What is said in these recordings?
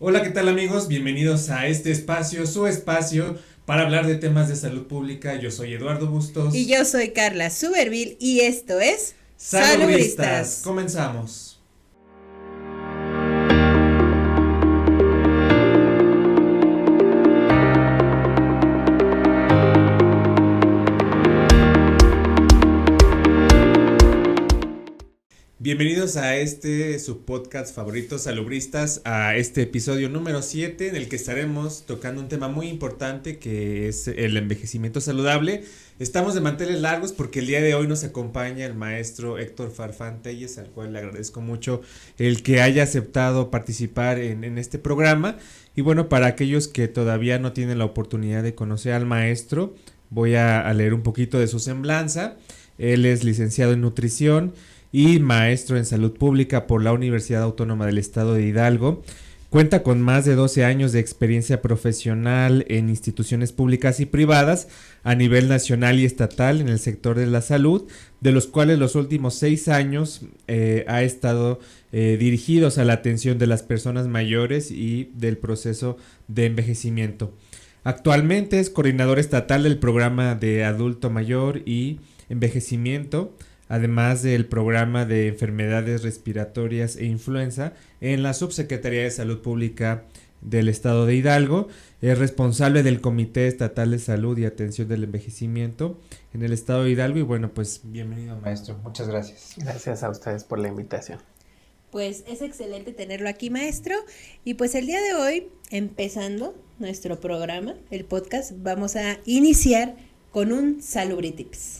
Hola, ¿qué tal amigos? Bienvenidos a este espacio, su espacio para hablar de temas de salud pública. Yo soy Eduardo Y Bustos. yo soy Carla Suberville y esto es Salubristas, Salubristas. comenzamos. Bienvenidos a este su podcast favorito, Salubristas, a este episodio número 7 en el que estaremos tocando un tema muy importante que es el envejecimiento saludable. Estamos de manteles largos porque el día de hoy nos acompaña el maestro Héctor Farfán Telles, al cual le agradezco mucho el que haya aceptado participar en este programa. Y bueno, para aquellos que todavía no tienen la oportunidad de conocer al maestro, voy a leer un poquito de su semblanza. Él es licenciado en nutrición y maestro en salud pública por la Universidad Autónoma del Estado de Hidalgo. Cuenta con más de 12 años de experiencia profesional en instituciones públicas y privadas a nivel nacional y estatal en el sector de la salud, de los cuales los últimos 6 años ha estado dirigidos a la atención de las personas mayores y del proceso de envejecimiento. Actualmente es coordinador estatal del programa de adulto mayor y envejecimiento, además del programa de enfermedades respiratorias e influenza en la Subsecretaría de Salud Pública del Estado de Hidalgo. Es responsable del Comité Estatal de Salud y Atención del Envejecimiento en el Estado de Hidalgo. Y bueno, pues bienvenido, maestro. Muchas gracias. Gracias a ustedes por la invitación. Pues es excelente tenerlo aquí, maestro. Y pues el día de hoy, empezando nuestro programa, el podcast, vamos a iniciar con un Salubritips.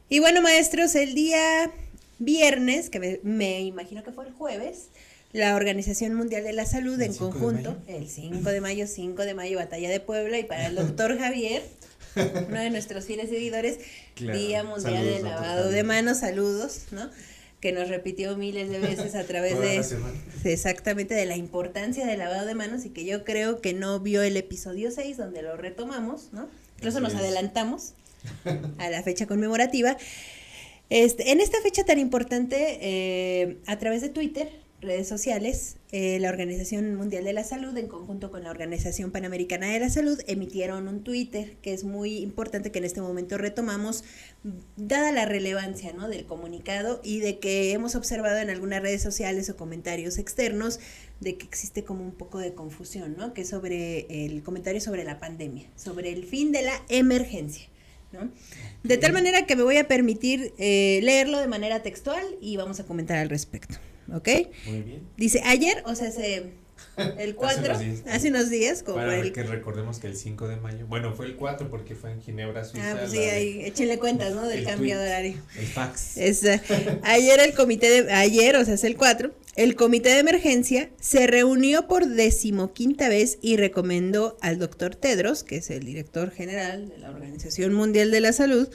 Y bueno, maestros, el día viernes, que me imagino que fue el jueves, la Organización Mundial de la Salud en conjunto, el 5 de mayo, Batalla de Puebla, y para el doctor Javier, uno de nuestros fieles seguidores, claro, Día Mundial saludos, del Lavado de Manos, saludos, ¿no? Que nos repitió miles de veces a través de exactamente de la importancia del lavado de manos, y que yo creo que no vio el episodio 6 donde lo retomamos, ¿no? Incluso nos adelantamos a la fecha conmemorativa. En esta fecha tan importante, a través de Twitter, redes sociales, la Organización Mundial de la Salud, en conjunto con la Organización Panamericana de la Salud, emitieron un Twitter que es muy importante, que en este momento retomamos, dada la relevancia, ¿no?, del comunicado, y de que hemos observado en algunas redes sociales o comentarios externos de que existe como un poco de confusión, ¿no?, que es sobre el comentario sobre la pandemia, sobre el fin de la emergencia, ¿no? De tal manera que me voy a permitir leerlo de manera textual y vamos a comentar al respecto, ¿ok? Muy bien. Dice, ayer, o sea, el 4, hace unos días como para que recordemos que el 5 de mayo, bueno, fue el 4 porque fue en Ginebra, Suiza. Pues sí, ahí échenle cuentas, ¿no?, del cambio tweet, de horario. El fax. Ayer o sea, es el 4, el comité de emergencia se reunió por 15ª vez y recomendó al doctor Tedros, que es el director general de la Organización Mundial de la Salud,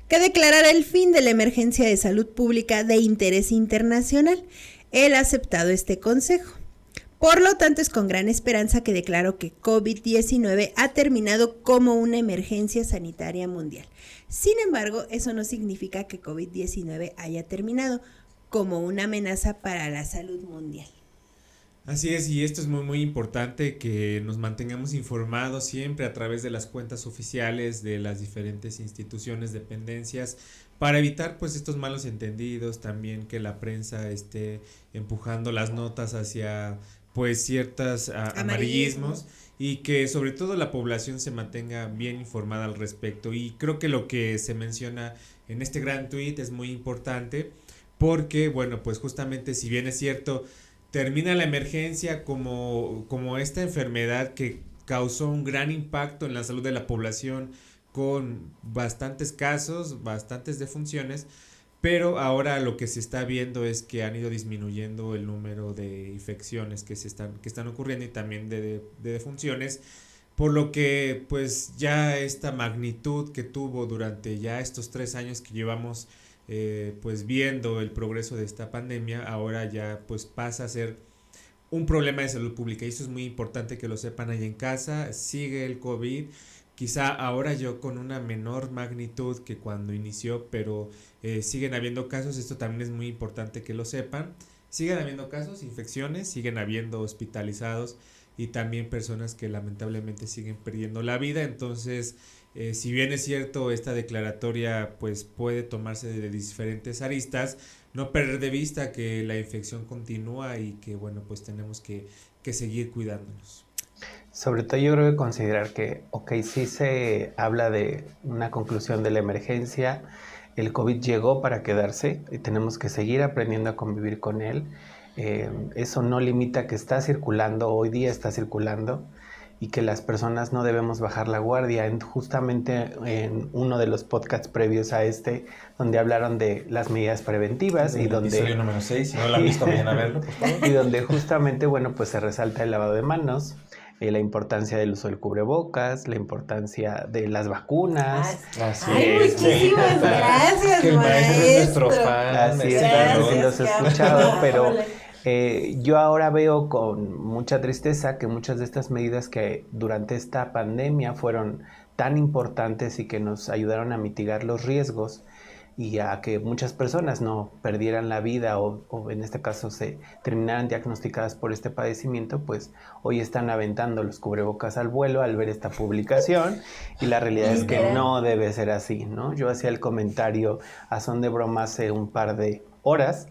que declarara el fin de la emergencia de salud pública de interés internacional. Él ha aceptado este consejo. Por lo tanto, es con gran esperanza que declaro que COVID-19 ha terminado como una emergencia sanitaria mundial. Sin embargo, eso no significa que COVID-19 haya terminado como una amenaza para la salud mundial. Así es, y esto es muy muy importante, que nos mantengamos informados siempre a través de las cuentas oficiales de las diferentes instituciones, dependencias, para evitar pues estos malos entendidos, también que la prensa esté empujando las notas hacia pues ciertos amarillismos, y que sobre todo la población se mantenga bien informada al respecto. Y creo que lo que se menciona en este gran tuit es muy importante, porque bueno, pues justamente, si bien es cierto, termina la emergencia como esta enfermedad que causó un gran impacto en la salud de la población, con bastantes casos, bastantes defunciones, pero ahora lo que se está viendo es que han ido disminuyendo el número de infecciones que están ocurriendo, y también de defunciones, por lo que pues ya esta magnitud que tuvo durante ya estos 3 años que llevamos pues viendo el progreso de esta pandemia, ahora ya pues pasa a ser un problema de salud pública. Y eso es muy importante que lo sepan ahí en casa. Sigue el COVID, quizá ahora yo con una menor magnitud que cuando inició, pero siguen habiendo casos, esto también es muy importante que lo sepan, siguen habiendo casos, infecciones, siguen habiendo hospitalizados y también personas que lamentablemente siguen perdiendo la vida. Entonces, si bien es cierto, esta declaratoria pues puede tomarse de diferentes aristas, no perder de vista que la infección continúa y que bueno, pues tenemos que seguir cuidándonos. Sobre todo yo creo que considerar que, sí se habla de una conclusión de la emergencia, el COVID llegó para quedarse y tenemos que seguir aprendiendo a convivir con él. Eso no limita que está circulando, hoy día está circulando, y que las personas no debemos bajar la guardia. Justamente en uno de los podcasts previos a este, donde hablaron de las medidas preventivas y donde... Episodio número 6, si no lo han visto, vayan a verlo, por favor. Y donde justamente, pues se resalta el lavado de manos, la importancia del uso del cubrebocas, la importancia de las vacunas. Así Ay, es. muchísimas gracias, Que el maestro es nuestro fan. Así es, Gracias, los he qué escuchado, pero amable. yo ahora veo con mucha tristeza que muchas de estas medidas que durante esta pandemia fueron tan importantes y que nos ayudaron a mitigar los riesgos y a que muchas personas no perdieran la vida o en este caso se terminaran diagnosticadas por este padecimiento, pues hoy están aventando los cubrebocas al vuelo al ver esta publicación, y la realidad es que no debe ser así, ¿no? Yo hacía el comentario a son de broma hace un par de horas,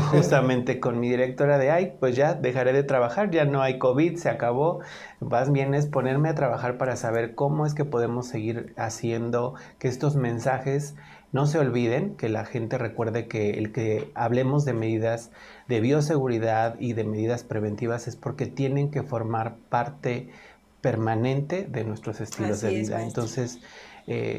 justamente con mi directora de, pues ya dejaré de trabajar, ya no hay COVID, se acabó, más bien es ponerme a trabajar para saber cómo es que podemos seguir haciendo que estos mensajes no se olviden, que la gente recuerde que el que hablemos de medidas de bioseguridad y de medidas preventivas es porque tienen que formar parte permanente de nuestros estilos de vida. Entonces,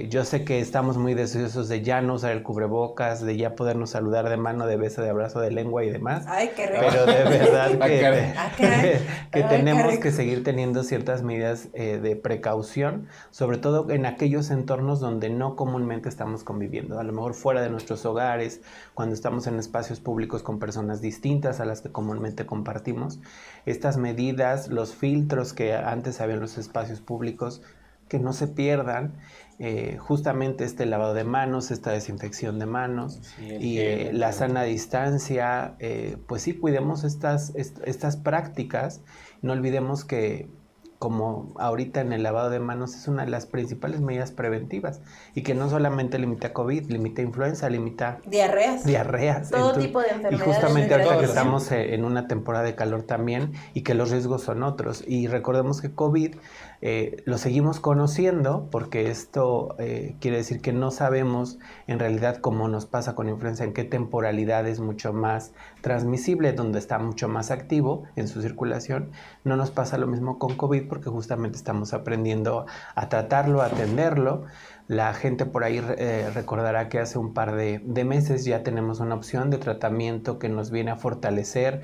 yo sé que estamos muy deseosos de ya no usar el cubrebocas, de ya podernos saludar de mano, de beso, de abrazo, de lengua y demás. Ay, qué rico. Pero de verdad que tenemos rico. que seguir teniendo ciertas medidas de precaución, sobre todo en aquellos entornos donde no comúnmente estamos conviviendo. A lo mejor fuera de nuestros hogares, cuando estamos en espacios públicos con personas distintas a las que comúnmente compartimos. Estas medidas, los filtros que antes había en los espacios públicos, que no se pierdan, justamente este lavado de manos, esta desinfección de manos, y la sana distancia, pues sí, cuidemos estas prácticas. No olvidemos que, como ahorita en el lavado de manos es una de las principales medidas preventivas, y que no solamente limita COVID, limita influenza, limita diarreas, todo tipo de enfermedades. y justamente ahorita que estamos en una temporada de calor también, y que los riesgos son otros, y recordemos que COVID lo seguimos conociendo, porque esto quiere decir que no sabemos en realidad, cómo nos pasa con influenza, en qué temporalidad es mucho más transmisible, donde está mucho más activo en su circulación. No nos pasa lo mismo con COVID, porque justamente estamos aprendiendo a tratarlo, a atenderlo. La gente por ahí recordará que hace un par de meses ya tenemos una opción de tratamiento que nos viene a fortalecer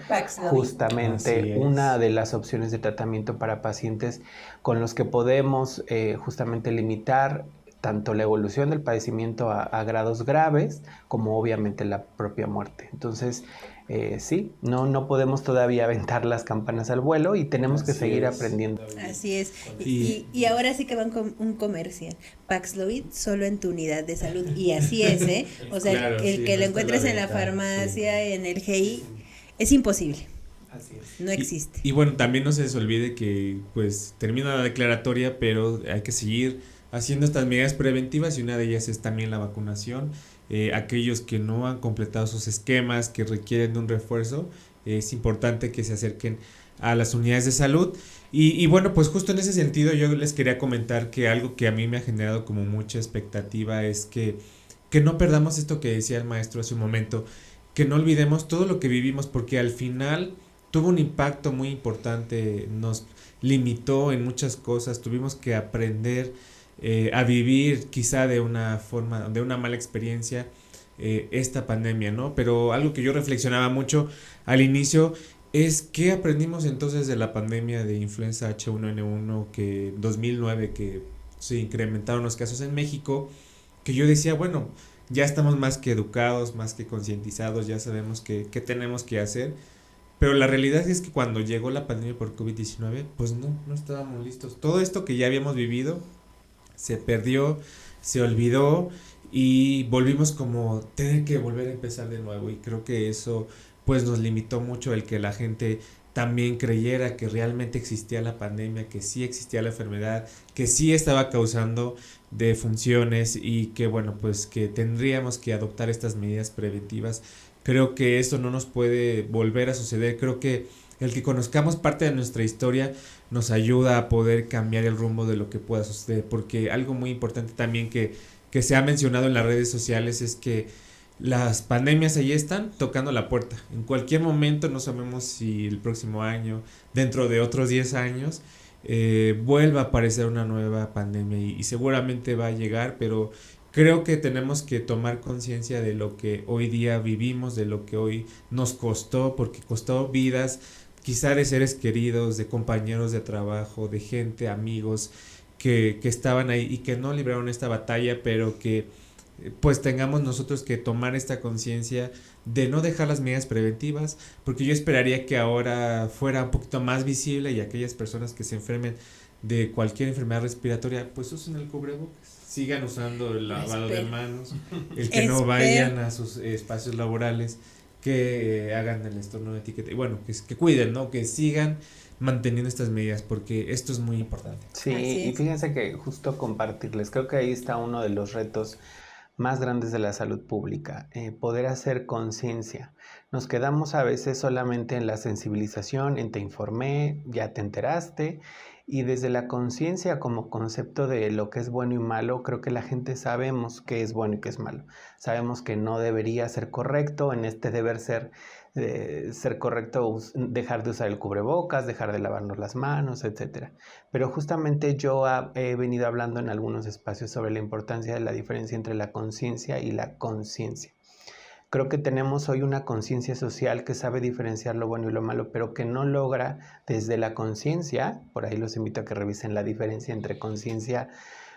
justamente una de las opciones de tratamiento para pacientes con los que podemos justamente limitar tanto la evolución del padecimiento a grados graves, como obviamente la propia muerte. Entonces, sí, no podemos todavía aventar las campanas al vuelo, y tenemos que seguir aprendiendo. Así es. Y ahora sí que van con un comercial. Paxlovid solo en tu unidad de salud. Y así es, ¿eh? O sea, claro, el que lo encuentres en la farmacia, en el GI, es imposible. Así es. No existe. Y bueno, también no se les olvide que pues termina la declaratoria, pero hay que seguir haciendo estas medidas preventivas, y una de ellas es también la vacunación. Aquellos que no han completado sus esquemas, que requieren de un refuerzo, es importante que se acerquen a las unidades de salud. Y bueno, pues justo en ese sentido yo les quería comentar que algo que a mí me ha generado como mucha expectativa es que no perdamos esto que decía el maestro hace un momento, que no olvidemos todo lo que vivimos, porque al final tuvo un impacto muy importante, nos limitó en muchas cosas, tuvimos que aprender a vivir quizá de una forma, de una mala experiencia esta pandemia, ¿no? Pero algo que yo reflexionaba mucho al inicio es qué aprendimos entonces de la pandemia de influenza H1N1 que 2009, que se incrementaron los casos en México, que yo decía, bueno, ya estamos más que educados, más que concientizados, ya sabemos qué tenemos que hacer. Pero la realidad es que cuando llegó la pandemia por COVID-19, pues no estábamos listos. Todo esto que ya habíamos vivido, se perdió, se olvidó y volvimos como tener que volver a empezar de nuevo, y creo que eso pues nos limitó mucho el que la gente también creyera que realmente existía la pandemia, que sí existía la enfermedad, que sí estaba causando defunciones y que bueno, pues que tendríamos que adoptar estas medidas preventivas. Creo que eso no nos puede volver a suceder. Creo que el que conozcamos parte de nuestra historia nos ayuda a poder cambiar el rumbo de lo que pueda suceder, porque algo muy importante también que se ha mencionado en las redes sociales es que las pandemias ahí están tocando la puerta. En cualquier momento, no sabemos si el próximo año, dentro de otros 10 años, vuelva a aparecer una nueva pandemia y seguramente va a llegar, pero creo que tenemos que tomar conciencia de lo que hoy día vivimos, de lo que hoy nos costó, porque costó vidas, quizá de seres queridos, de compañeros de trabajo, de gente, amigos que estaban ahí y que no libraron esta batalla, pero que pues tengamos nosotros que tomar esta conciencia de no dejar las medidas preventivas, porque yo esperaría que ahora fuera un poquito más visible y aquellas personas que se enfermen de cualquier enfermedad respiratoria pues usen el cubrebocas, sigan usando el lavado de manos, el que no vayan a sus espacios laborales, que hagan el estornudo de etiqueta y bueno, que cuiden, ¿no? Que sigan manteniendo estas medidas porque esto es muy importante. Sí, y fíjense que justo compartirles, creo que ahí está uno de los retos más grandes de la salud pública, poder hacer conciencia. Nos quedamos a veces solamente en la sensibilización, en te informé, ya te enteraste, y desde la conciencia como concepto de lo que es bueno y malo, creo que la gente sabemos qué es bueno y qué es malo. Sabemos que no debería ser correcto, en este deber ser correcto dejar de usar el cubrebocas, dejar de lavarnos las manos, etc. Pero justamente yo he venido hablando en algunos espacios sobre la importancia de la diferencia entre la conciencia y la conciencia. Creo que tenemos hoy una conciencia social que sabe diferenciar lo bueno y lo malo, pero que no logra desde la conciencia, por ahí los invito a que revisen la diferencia entre conciencia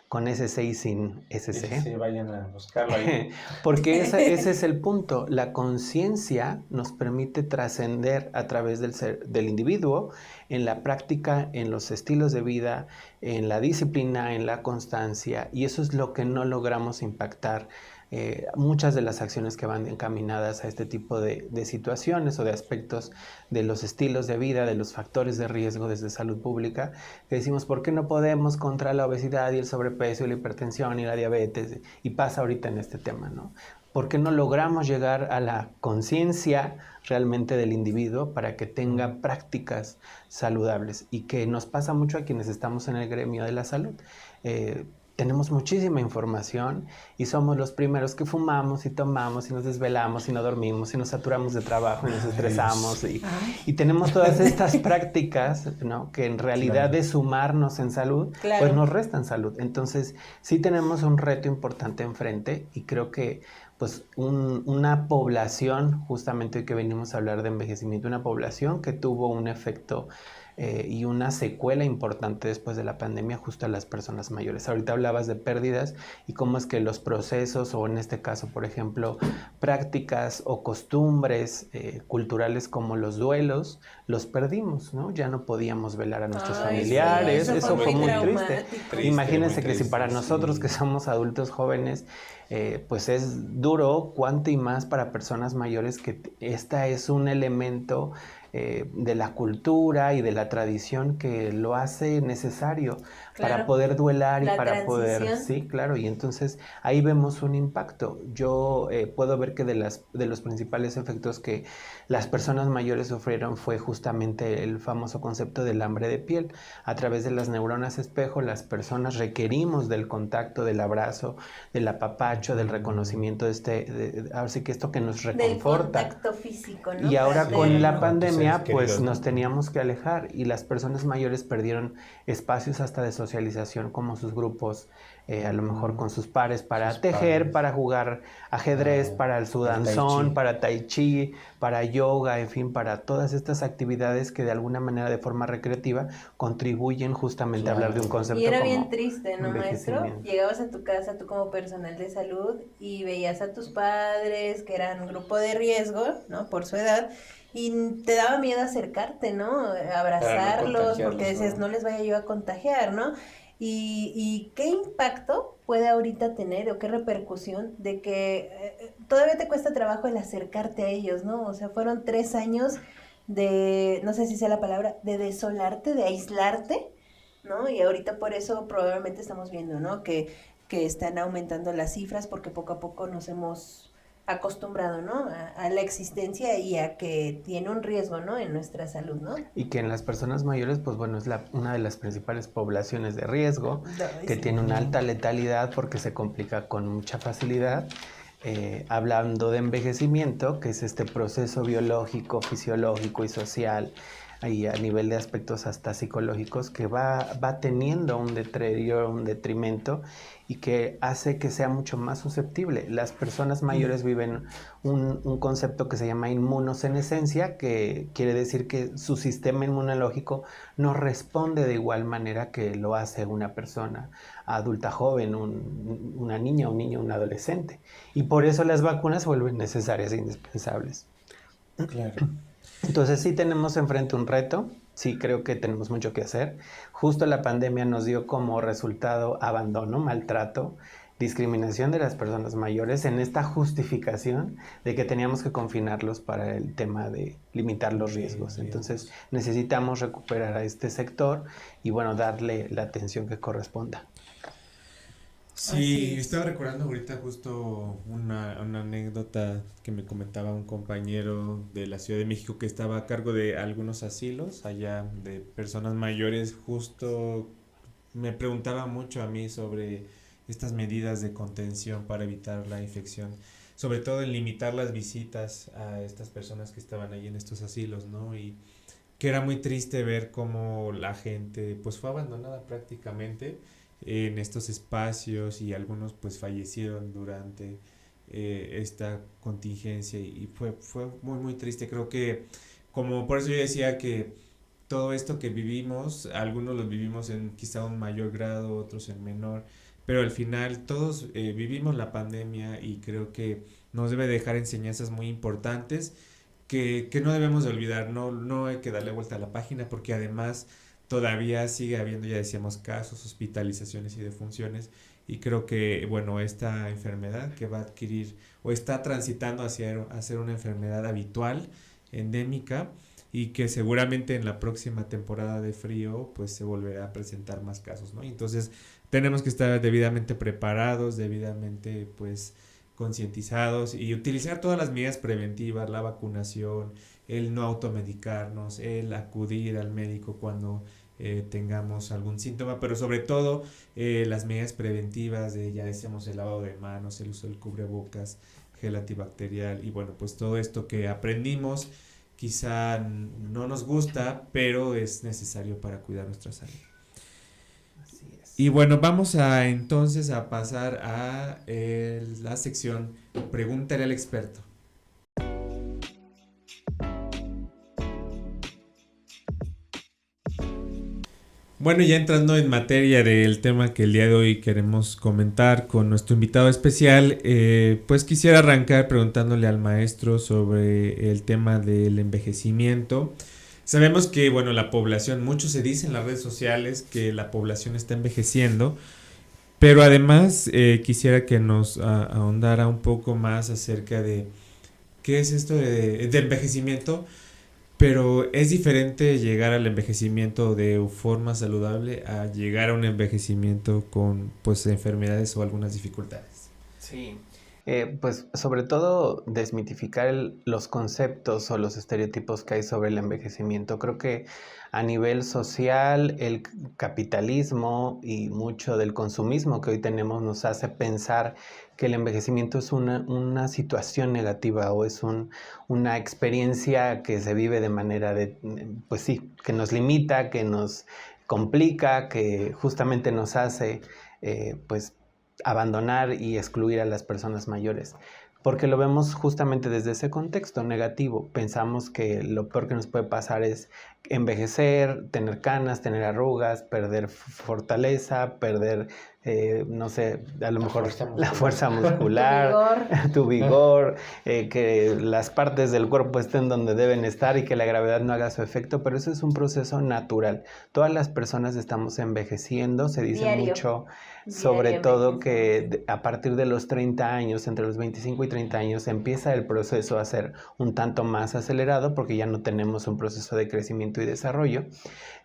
con SC y sin SC. Sí, vayan a buscarlo ahí. Porque ese es el punto. La conciencia nos permite trascender a través del individuo en la práctica, en los estilos de vida, en la disciplina, en la constancia, y eso es lo que no logramos impactar. Muchas de las acciones que van encaminadas a este tipo de situaciones o de aspectos de los estilos de vida, de los factores de riesgo desde salud pública, que decimos, ¿por qué no podemos contra la obesidad y el sobrepeso y la hipertensión y la diabetes? Y pasa ahorita en este tema, ¿no? ¿Por qué no logramos llegar a la conciencia realmente del individuo para que tenga prácticas saludables? Y que nos pasa mucho a quienes estamos en el gremio de la salud. Tenemos muchísima información y somos los primeros que fumamos y tomamos y nos desvelamos y no dormimos y nos saturamos de trabajo y nos estresamos y tenemos todas estas prácticas, ¿no? Que en realidad de sumarnos en salud, pues nos restan salud. Entonces sí tenemos un reto importante enfrente y creo que pues una población, justamente hoy que venimos a hablar de envejecimiento, una población que tuvo un efecto y una secuela importante después de la pandemia justo a las personas mayores. Ahorita hablabas de pérdidas y cómo es que los procesos o en este caso, por ejemplo, prácticas o costumbres culturales como los duelos, los perdimos, ¿no? Ya no podíamos velar a nuestros familiares, sí, eso fue muy triste. Imagínense que si para nosotros que somos adultos jóvenes, pues es duro, cuánto y más para personas mayores que esta es un elemento de la cultura y de la tradición que lo hace necesario para poder duelar y para poder, sí, claro, y entonces ahí vemos un impacto. Yo puedo ver que de los principales efectos que las personas mayores sufrieron fue justamente el famoso concepto del hambre de piel. A través de las neuronas espejo, las personas requerimos del contacto, del abrazo, del apapacho, del reconocimiento ahora sí que esto que nos reconforta. Del contacto físico, ¿no? Y ahora con la pandemia, pues nos teníamos que alejar y las personas mayores perdieron espacios hasta de socialización como sus grupos, a lo mejor con sus pares para tejer, para jugar ajedrez, para el sudanzón, para tai chi, para yoga, en fin, para todas estas actividades que de alguna manera de forma recreativa contribuyen justamente a hablar de un concepto como y era bien triste, ¿no, maestro? Llegabas a tu casa, tú como personal de salud, y veías a tus padres, que eran un grupo de riesgo, ¿no? Por su edad, y te daba miedo acercarte, ¿no? Abrazarlos, porque decías, no les vaya yo a contagiar, ¿no? y qué impacto puede ahorita tener o qué repercusión de que todavía te cuesta trabajo el acercarte a ellos, ¿no? O sea, fueron 3 años de, no sé si sea la palabra, de desolarte, de aislarte, ¿no? Y ahorita por eso probablemente estamos viendo, ¿no? Que están aumentando las cifras porque poco a poco nos hemos acostumbrado, ¿no? A la existencia y a que tiene un riesgo, ¿no? En nuestra salud, ¿no? Y que en las personas mayores, pues bueno, es una de las principales poblaciones de riesgo, que tiene una alta letalidad porque se complica con mucha facilidad. Hablando de envejecimiento, que es este proceso biológico, fisiológico y social, y a nivel de aspectos hasta psicológicos, que va teniendo un deterioro, un detrimento, y que hace que sea mucho más susceptible. Las personas mayores viven un concepto que se llama inmunosenescencia, que quiere decir que su sistema inmunológico no responde de igual manera que lo hace una persona adulta joven, una niña, un niño, un adolescente. Y por eso las vacunas se vuelven necesarias e indispensables. Claro. Entonces sí tenemos enfrente un reto, sí creo que tenemos mucho que hacer. Justo la pandemia nos dio como resultado abandono, maltrato, discriminación de las personas mayores en esta justificación de que teníamos que confinarlos para el tema de limitar los riesgos. Entonces necesitamos recuperar a este sector y bueno, darle la atención que corresponda. Sí, estaba recordando ahorita justo una anécdota que me comentaba un compañero de la Ciudad de México que estaba a cargo de algunos asilos allá de personas mayores. Justo me preguntaba mucho a mí sobre estas medidas de contención para evitar la infección, sobre todo en limitar las visitas a estas personas que estaban ahí en estos asilos, ¿no? Y que era muy triste ver cómo la gente pues fue abandonada prácticamente en estos espacios y algunos pues fallecieron durante esta contingencia y fue muy triste. Creo que como por eso yo decía que todo esto que vivimos, algunos lo vivimos en quizá un mayor grado, otros en menor, pero al final todos vivimos la pandemia y creo que nos debe dejar enseñanzas muy importantes que no debemos de olvidar. No hay que darle vuelta a la página porque además todavía sigue habiendo, ya decíamos, casos, hospitalizaciones y defunciones, y creo que, bueno, esta enfermedad que va a adquirir o está transitando a ser una enfermedad habitual, endémica, y que seguramente en la próxima temporada de frío pues se volverá a presentar más casos, ¿no? Entonces tenemos que estar debidamente preparados, debidamente pues concientizados y utilizar todas las medidas preventivas, la vacunación, el no automedicarnos, el acudir al médico cuando tengamos algún síntoma, pero sobre todo las medidas preventivas de, ya decíamos, el lavado de manos, el uso del cubrebocas, gel antibacterial y bueno, pues todo esto que aprendimos quizá no nos gusta, pero es necesario para cuidar nuestra salud. Así es. Y bueno, vamos a entonces a pasar a la sección Pregúntale al experto. Bueno, ya entrando en materia del tema que el día de hoy queremos comentar con nuestro invitado especial, pues quisiera arrancar preguntándole al maestro sobre el tema del envejecimiento. Sabemos que, bueno, la población, mucho se dice en las redes sociales que la población está envejeciendo, pero además quisiera que nos ahondara un poco más acerca de qué es esto de envejecimiento. Pero es diferente llegar al envejecimiento de forma saludable a llegar a un envejecimiento con pues enfermedades o algunas dificultades. Sí, pues sobre todo desmitificar los conceptos o los estereotipos que hay sobre el envejecimiento. Creo que a nivel social el capitalismo y mucho del consumismo que hoy tenemos nos hace pensar que el envejecimiento es una situación negativa o es una experiencia que se vive de manera pues sí, que nos limita, que nos complica, que justamente nos hace pues abandonar y excluir a las personas mayores, porque lo vemos justamente desde ese contexto negativo. Pensamos que lo peor que nos puede pasar es envejecer, tener canas, tener arrugas, perder fortaleza, perder no sé, a lo mejor la fuerza fuerza muscular, tu vigor, que las partes del cuerpo estén donde deben estar y que la gravedad no haga su efecto, pero eso es un proceso natural. Todas las personas estamos envejeciendo, se dice mucho, sobre todo que a partir de los 30 años, entre los 25 y 30 años, empieza el proceso a ser un tanto más acelerado porque ya no tenemos un proceso de crecimiento y desarrollo.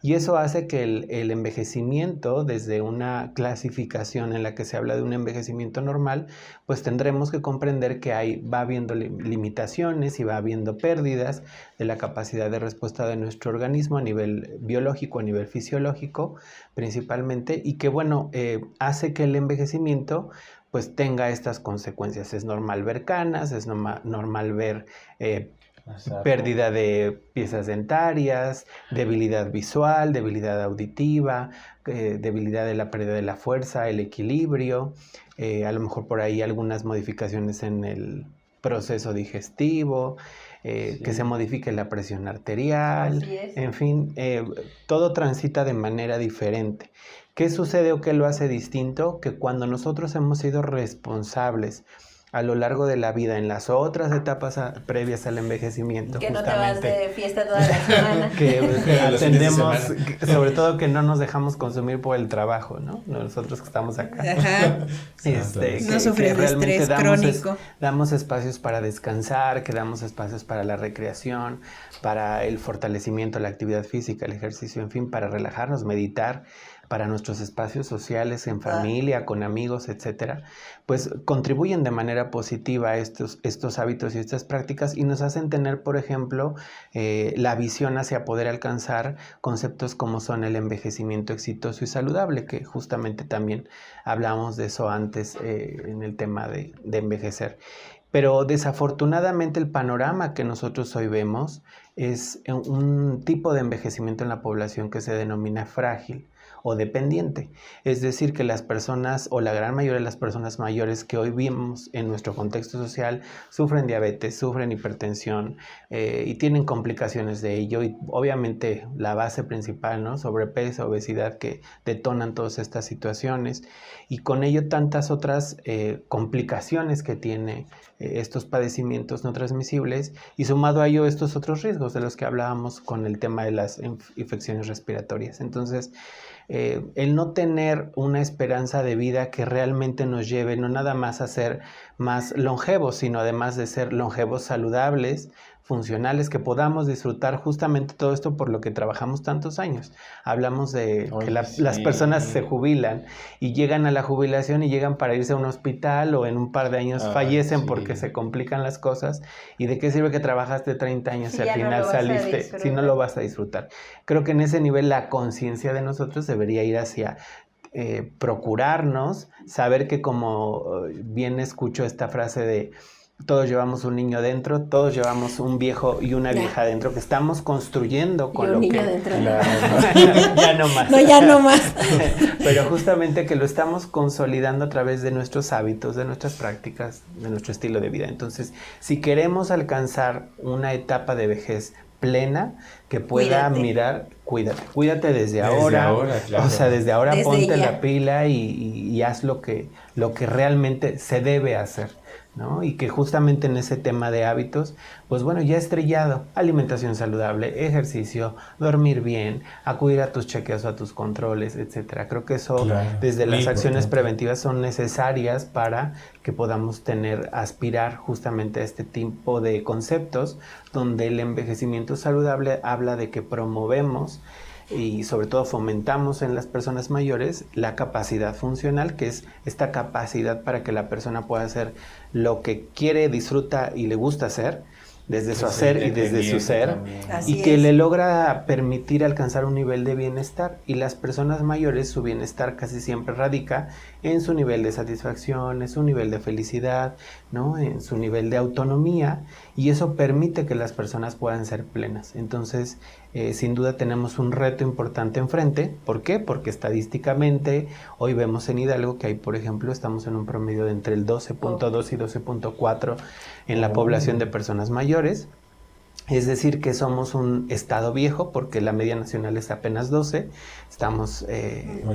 Y eso hace que el envejecimiento, desde una clasificación en la que se habla de un envejecimiento normal, pues tendremos que comprender que va habiendo limitaciones y va habiendo pérdidas de la capacidad de respuesta de nuestro organismo a nivel biológico, a nivel fisiológico principalmente, y que bueno, hace que el envejecimiento pues tenga estas consecuencias. Es normal ver canas, es normal ver pérdida de piezas dentarias, debilidad visual, debilidad auditiva, debilidad de la pérdida de la fuerza, el equilibrio, a lo mejor por ahí algunas modificaciones en el proceso digestivo, que se modifique la presión arterial, en fin, todo transita de manera diferente. ¿Qué sucede o qué lo hace distinto? Que cuando nosotros hemos sido responsables a lo largo de la vida, en las otras etapas previas al envejecimiento. Que no te vas de fiesta toda la semana. Que atendemos, sobre todo que no nos dejamos consumir por el trabajo, ¿no? Nosotros que estamos acá. Ajá. No sufres de estrés crónico. Damos espacios para descansar, que damos espacios para la recreación, para el fortalecimiento, la actividad física, el ejercicio, en fin, para relajarnos, meditar, para nuestros espacios sociales, en familia, con amigos, etcétera, pues contribuyen de manera positiva a estos hábitos y estas prácticas y nos hacen tener, por ejemplo, la visión hacia poder alcanzar conceptos como son el envejecimiento exitoso y saludable, que justamente también hablamos de eso antes en el tema de envejecer. Pero desafortunadamente el panorama que nosotros hoy vemos es un tipo de envejecimiento en la población que se denomina frágil o dependiente. Es decir, que las personas o la gran mayoría de las personas mayores que hoy vemos en nuestro contexto social sufren diabetes, sufren hipertensión y tienen complicaciones de ello y obviamente la base principal, ¿no? Sobrepeso, obesidad que detonan todas estas situaciones y con ello tantas otras complicaciones que tiene estos padecimientos no transmisibles y sumado a ello estos otros riesgos de los que hablábamos con el tema de las infecciones respiratorias. Entonces, el no tener una esperanza de vida que realmente nos lleve no nada más a ser más longevos, sino además de ser longevos saludables, funcionales, que podamos disfrutar justamente todo esto por lo que trabajamos tantos años. Hablamos de que las personas se jubilan y llegan a la jubilación y llegan para irse a un hospital o en un par de años fallecen porque se complican las cosas. ¿Y de qué sirve que trabajaste 30 años si al final saliste, si no lo vas a disfrutar? Creo que en ese nivel la conciencia de nosotros debería ir hacia procurarnos, saber que como bien escucho esta frase de todos llevamos un niño dentro, todos llevamos un viejo y una vieja dentro, que estamos construyendo con lo que... Dentro. Ya no más. No, ya no más. Pero justamente que lo estamos consolidando a través de nuestros hábitos, de nuestras prácticas, de nuestro estilo de vida. Entonces, si queremos alcanzar una etapa de vejez plena, que pueda mirar, cuídate desde ahora, claro. O sea, desde ahora ponte la pila y haz lo que realmente se debe hacer, ¿no? Y que justamente en ese tema de hábitos, pues bueno, ya estrellado, alimentación saludable, ejercicio, dormir bien, acudir a tus chequeos, a tus controles, etcétera. Creo que eso, desde las acciones preventivas, son necesarias para que podamos aspirar justamente a este tipo de conceptos, donde el envejecimiento saludable habla de que promovemos y sobre todo fomentamos en las personas mayores la capacidad funcional, que es esta capacidad para que la persona pueda hacer lo que quiere, disfruta y le gusta hacer, desde su hacer y desde su ser, y que le logra permitir alcanzar un nivel de bienestar. Y las personas mayores, su bienestar casi siempre radica en su nivel de satisfacción, en su nivel de felicidad, ¿no? En su nivel de autonomía, y eso permite que las personas puedan ser plenas. Entonces, sin duda tenemos un reto importante enfrente. ¿Por qué? Porque estadísticamente hoy vemos en Hidalgo que hay, por ejemplo, estamos en un promedio de entre el 12.2 y 12.4 en la población de personas mayores. Es decir, que somos un estado viejo, porque la media nacional es apenas 12, estamos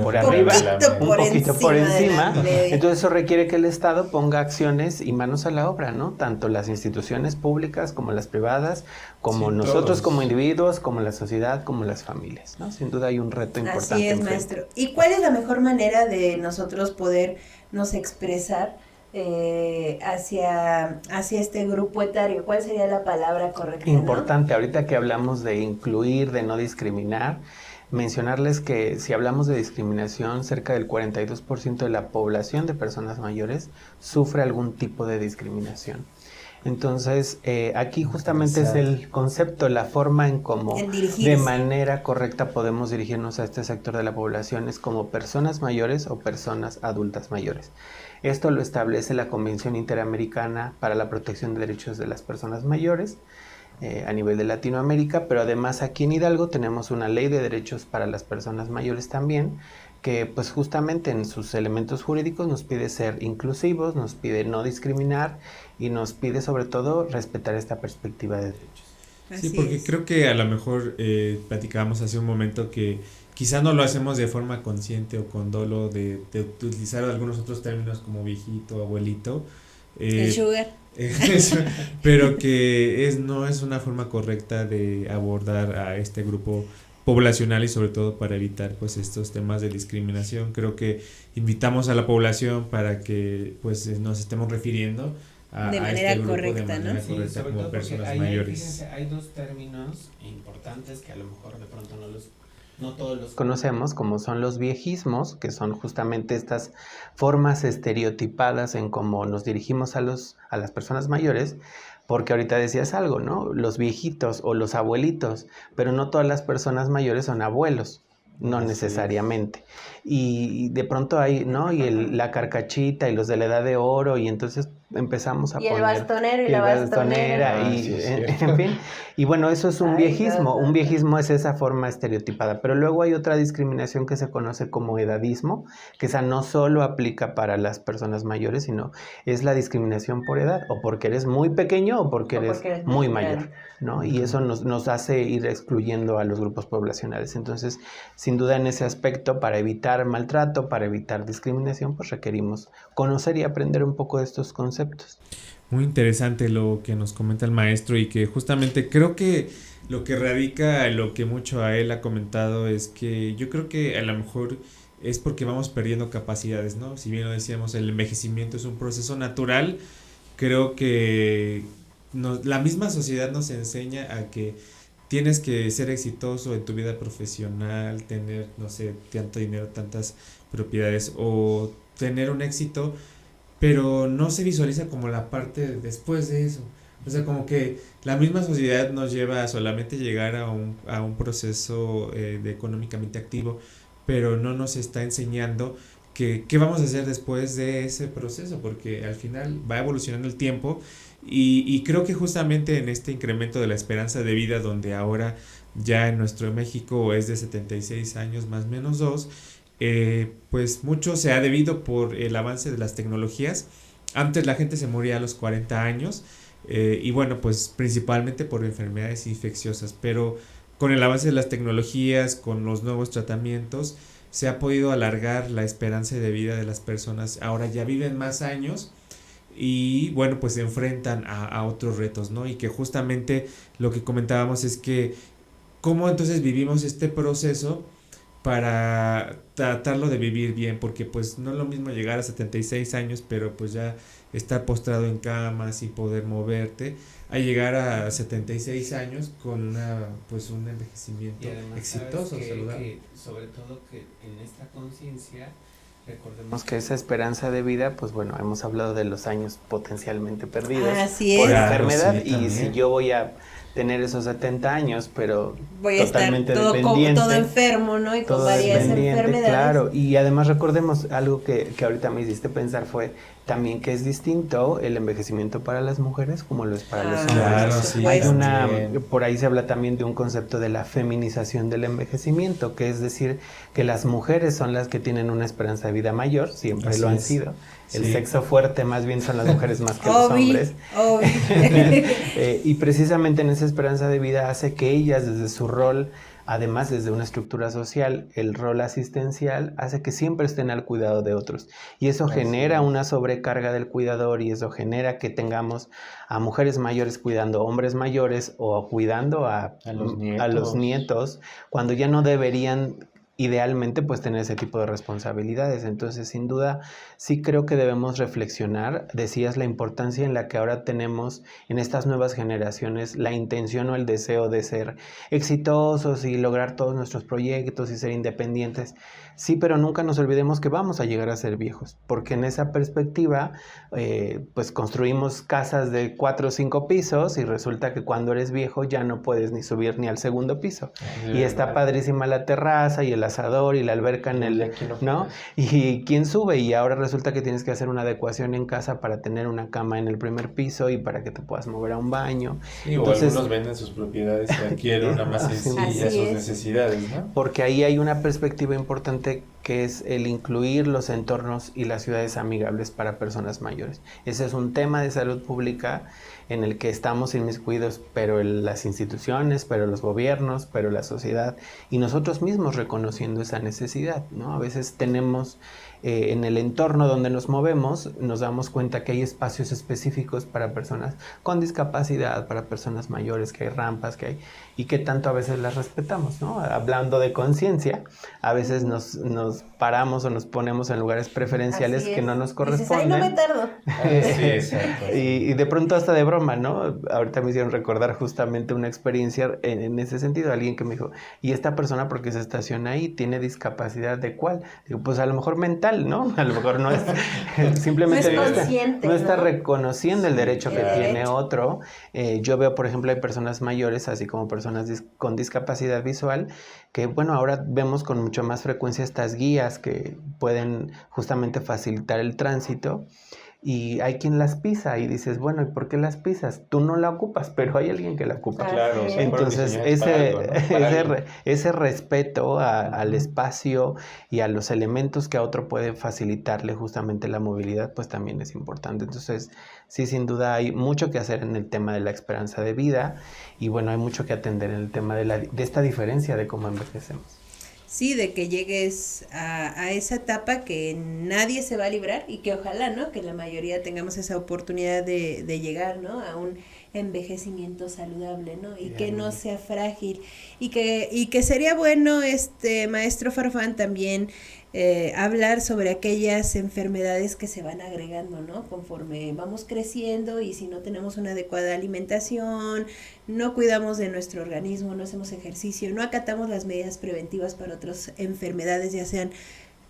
por arriba, un poquito por encima. Entonces eso requiere que el Estado ponga acciones y manos a la obra, ¿no? Tanto las instituciones públicas como las privadas, como nosotros todos, como individuos, como la sociedad, como las familias, ¿no? Sin duda hay un reto importante. Así es, maestro. ¿Y cuál es la mejor manera de nosotros podernos expresar hacia este grupo etario? ¿Cuál sería la palabra correcta? Importante, ¿no? Ahorita que hablamos de incluir, de no discriminar, mencionarles que si hablamos de discriminación, cerca del 42% de la población de personas mayores sufre algún tipo de discriminación. Entonces, aquí justamente es el concepto, la forma en cómo de manera correcta podemos dirigirnos a este sector de la población es como personas mayores o personas adultas mayores. Esto lo establece la Convención Interamericana para la Protección de Derechos de las Personas Mayores a nivel de Latinoamérica, pero además aquí en Hidalgo tenemos una ley de derechos para las personas mayores también, que pues justamente en sus elementos jurídicos nos pide ser inclusivos, nos pide no discriminar y nos pide sobre todo respetar esta perspectiva de derechos. Sí, porque creo que a lo mejor platicábamos hace un momento que quizá no lo hacemos de forma consciente o con dolo de utilizar algunos otros términos como viejito, abuelito. El sugar. Pero que no es una forma correcta de abordar a este grupo poblacional y sobre todo para evitar pues estos temas de discriminación. Creo que invitamos a la población para que pues nos estemos refiriendo de manera este grupo correcta, de manera ¿no? correcta, sí, como personas mayores. Fíjense, hay dos términos importantes que a lo mejor de pronto no todos los conocemos, como son los viejismos, que son justamente estas formas estereotipadas en cómo nos dirigimos a las personas mayores, porque ahorita decías algo, ¿no? Los viejitos o los abuelitos, pero no todas las personas mayores son abuelos. No necesariamente. Y de pronto hay, ¿no? Y la carcachita y los de la edad de oro, y entonces empezamos a poner... Y el bastonero y la bastonera. En fin. Y bueno, eso es un viejismo. Un viejismo es esa forma estereotipada. Pero luego hay otra discriminación que se conoce como edadismo, que esa no solo aplica para las personas mayores, sino es la discriminación por edad, o porque eres muy pequeño o porque eres muy mayor, ¿no? Y eso nos hace ir excluyendo a los grupos poblacionales. Entonces, sin duda en ese aspecto, para evitar maltrato, para evitar discriminación, pues requerimos conocer y aprender un poco de estos conceptos. Muy interesante lo que nos comenta el maestro, y que justamente creo que lo que radica en lo que mucho a él ha comentado es que yo creo que a lo mejor es porque vamos perdiendo capacidades, ¿no? Si bien lo decíamos, el envejecimiento es un proceso natural, creo que la misma sociedad nos enseña a que tienes que ser exitoso en tu vida profesional, tener, no sé, tanto dinero, tantas propiedades, o tener un éxito, pero no se visualiza como la parte después de eso. O sea, como que la misma sociedad nos lleva a solamente llegar a un proceso de económicamente activo, pero no nos está enseñando qué vamos a hacer después de ese proceso, porque al final va evolucionando el tiempo. Y creo que justamente en este incremento de la esperanza de vida, donde ahora ya en nuestro México es de 76 años más o menos 2, pues mucho se ha debido por el avance de las tecnologías. Antes la gente se moría a los 40 años y bueno, pues principalmente por enfermedades infecciosas, pero con el avance de las tecnologías, con los nuevos tratamientos, se ha podido alargar la esperanza de vida de las personas. Ahora ya viven más años y bueno, pues se enfrentan a otros retos, ¿no? Y que justamente lo que comentábamos es que cómo entonces vivimos este proceso para tratarlo de vivir bien, porque pues no es lo mismo llegar a 76 años, pero pues ya estar postrado en cama sin poder moverte, a llegar a 76 años con un envejecimiento exitoso, saludable. Sobre todo que en esta conciencia recordemos que esa esperanza de vida, pues bueno, hemos hablado de los años potencialmente perdidos por enfermedad, sí, y si yo voy a tener esos 70 años, pero voy a totalmente estar dependiente, todo enfermo, ¿no? Y con varias enfermedades. Claro, y además recordemos algo que ahorita me hiciste pensar fue También que es distinto el envejecimiento para las mujeres como lo es para los hombres. Claro, sí. Por ahí se habla también de un concepto de la feminización del envejecimiento, que es decir, que las mujeres son las que tienen una esperanza de vida mayor, siempre Así lo han es. sido. El Sí. sexo fuerte más bien son las mujeres más que los hombres. Y precisamente en esa esperanza de vida hace que ellas desde su rol, además desde una estructura social, el rol asistencial hace que siempre estén al cuidado de otros. Y eso genera una sobrecarga del cuidador y eso genera que tengamos a mujeres mayores cuidando a hombres mayores o cuidando a los nietos cuando ya no deberían idealmente pues tener ese tipo de responsabilidades. Entonces sin duda sí creo que debemos reflexionar. Decías la importancia en la que ahora tenemos en estas nuevas generaciones la intención o el deseo de ser exitosos y lograr todos nuestros proyectos y ser independientes. Sí, pero nunca nos olvidemos que vamos a llegar a ser viejos, porque en esa perspectiva pues construimos casas de 4 o 5 pisos y resulta que cuando eres viejo ya no puedes ni subir ni al segundo piso. Y está padrísima la terraza y el asador y la alberca en el, ¿no? Y quién sube y ahora resulta que tienes que hacer una adecuación en casa para tener una cama en el primer piso y para que te puedas mover a un baño. Sí, entonces, o algunos venden sus propiedades y adquieren una más sencilla sus necesidades, ¿no? Porque ahí hay una perspectiva importante que es el incluir los entornos y las ciudades amigables para personas mayores. Ese es un tema de salud pública en el que estamos inmiscuidos, pero las instituciones, pero los gobiernos, pero la sociedad y nosotros mismos reconociendo esa necesidad, ¿no? A veces tenemos en el entorno donde nos movemos, nos damos cuenta que hay espacios específicos para personas con discapacidad, para personas mayores, que hay rampas, que hay, y que tanto a veces las respetamos, ¿no? Hablando de conciencia, a veces nos paramos o nos ponemos en lugares preferenciales que no nos corresponden. Dices, ay, no me tardo. Sí, exacto. Y de pronto hasta de broma, ¿no? Ahorita me hicieron recordar justamente una experiencia en ese sentido. Alguien que me dijo, ¿y esta persona por qué se estaciona ahí? ¿Tiene discapacidad de cuál? Digo, pues a lo mejor mental, ¿no? A lo mejor no es, simplemente no es consciente, no está ¿no? reconociendo el derecho que Claro. tiene otro. Yo veo, por ejemplo, hay personas mayores, así como personas con discapacidad visual, que bueno, ahora vemos con mucho más frecuencia estas guías que pueden justamente facilitar el tránsito. Y hay quien las pisa y dices, bueno, ¿y por qué las pisas? Tú no la ocupas, pero hay alguien que la ocupa. Claro, entonces ese respeto al espacio y a los elementos que a otro puede facilitarle justamente la movilidad, pues también es importante. Entonces, sí, sin duda hay mucho que hacer en el tema de la esperanza de vida y bueno, hay mucho que atender en el tema de esta diferencia de cómo envejecemos. Sí, de que llegues a esa etapa que nadie se va a librar y que ojalá, ¿no? Que la mayoría tengamos esa oportunidad de llegar, ¿no? A un envejecimiento saludable, ¿no? Y que no sea frágil. Y que sería bueno, maestro Farfán, también hablar sobre aquellas enfermedades que se van agregando, ¿no? Conforme vamos creciendo y si no tenemos una adecuada alimentación, no cuidamos de nuestro organismo, no hacemos ejercicio, no acatamos las medidas preventivas para otras enfermedades, ya sean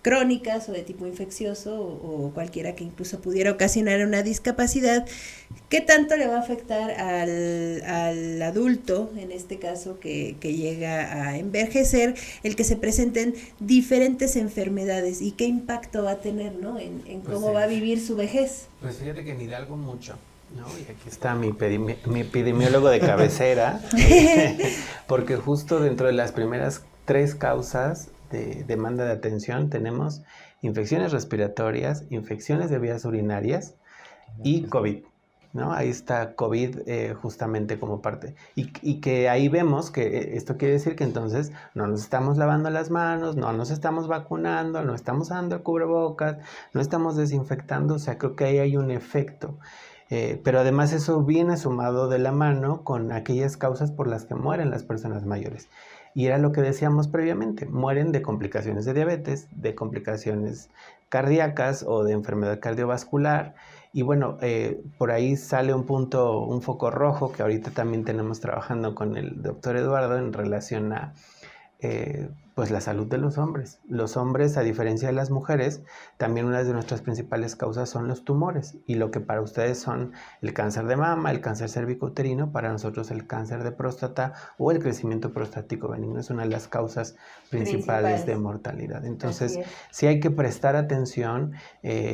crónicas o de tipo infeccioso o cualquiera que incluso pudiera ocasionar una discapacidad, ¿qué tanto le va a afectar al adulto, en este caso, que llega a envejecer, el que se presenten diferentes enfermedades y qué impacto va a tener, ¿no? En cómo va a vivir su vejez? Pues fíjate que en Hidalgo mucho, ¿no? Y aquí está mi epidemiólogo de cabecera, porque justo dentro de las primeras 3 causas de demanda de atención tenemos infecciones respiratorias, infecciones de vías urinarias y COVID, ¿no? Ahí está COVID justamente como parte. Y que ahí vemos que esto quiere decir que entonces no nos estamos lavando las manos, no nos estamos vacunando, no estamos dando el cubrebocas, no estamos desinfectando, o sea, creo que ahí hay un efecto. Pero además eso viene sumado de la mano con aquellas causas por las que mueren las personas mayores. Y era lo que decíamos previamente, mueren de complicaciones de diabetes, de complicaciones cardíacas o de enfermedad cardiovascular. Y bueno, por ahí sale un foco rojo que ahorita también tenemos trabajando con el doctor Eduardo en relación a Pues la salud de los hombres. Los hombres, a diferencia de las mujeres, también una de nuestras principales causas son los tumores. Y lo que para ustedes son el cáncer de mama, el cáncer cervicouterino, para nosotros el cáncer de próstata o el crecimiento prostático benigno es una de las causas principales de mortalidad. Entonces, sí hay que prestar atención.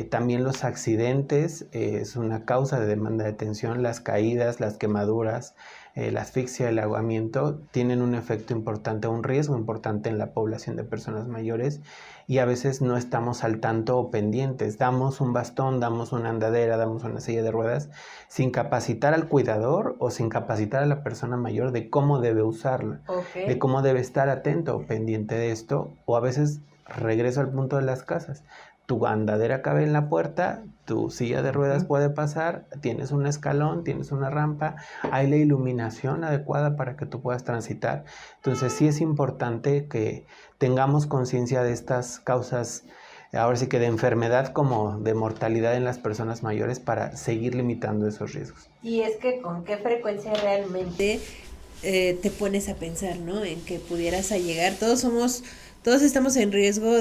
También los accidentes es una causa de demanda de atención. Las caídas, las quemaduras, la asfixia, el ahogamiento tienen un efecto importante, un riesgo importante en la población de personas mayores y a veces no estamos al tanto o pendientes. Damos un bastón, damos una andadera, damos una silla de ruedas sin capacitar al cuidador o sin capacitar a la persona mayor de cómo debe usarla, de cómo debe estar atento o pendiente de esto, o a veces regreso al punto de las casas. Tu andadera cabe en la puerta, tu silla de ruedas puede pasar, tienes un escalón, tienes una rampa, hay la iluminación adecuada para que tú puedas transitar. Entonces sí es importante que tengamos conciencia de estas causas, ahora sí que de enfermedad como de mortalidad en las personas mayores para seguir limitando esos riesgos. Y es que con qué frecuencia realmente te pones a pensar, ¿no? En que pudieras llegar, todos estamos en riesgo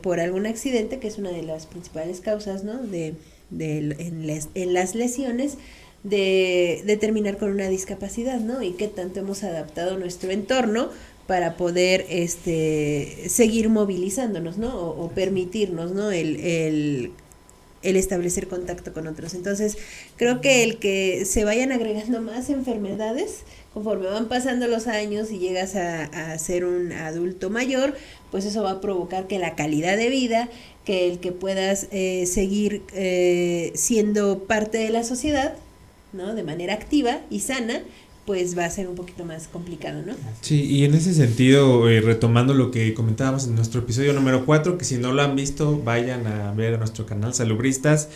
por algún accidente, que es una de las principales causas, ¿no? En las lesiones, de terminar con una discapacidad, ¿no? Y qué tanto hemos adaptado nuestro entorno para poder seguir movilizándonos, ¿no? O permitirnos, ¿no? El establecer contacto con otros. Entonces, creo que el que se vayan agregando más enfermedades conforme van pasando los años y llegas a ser un adulto mayor, pues eso va a provocar que la calidad de vida, que el que puedas seguir siendo parte de la sociedad, ¿no? De manera activa y sana, pues va a ser un poquito más complicado, ¿no? Sí, y en ese sentido, retomando lo que comentábamos en nuestro episodio número 4, que si no lo han visto, vayan a ver a nuestro canal Salubristas,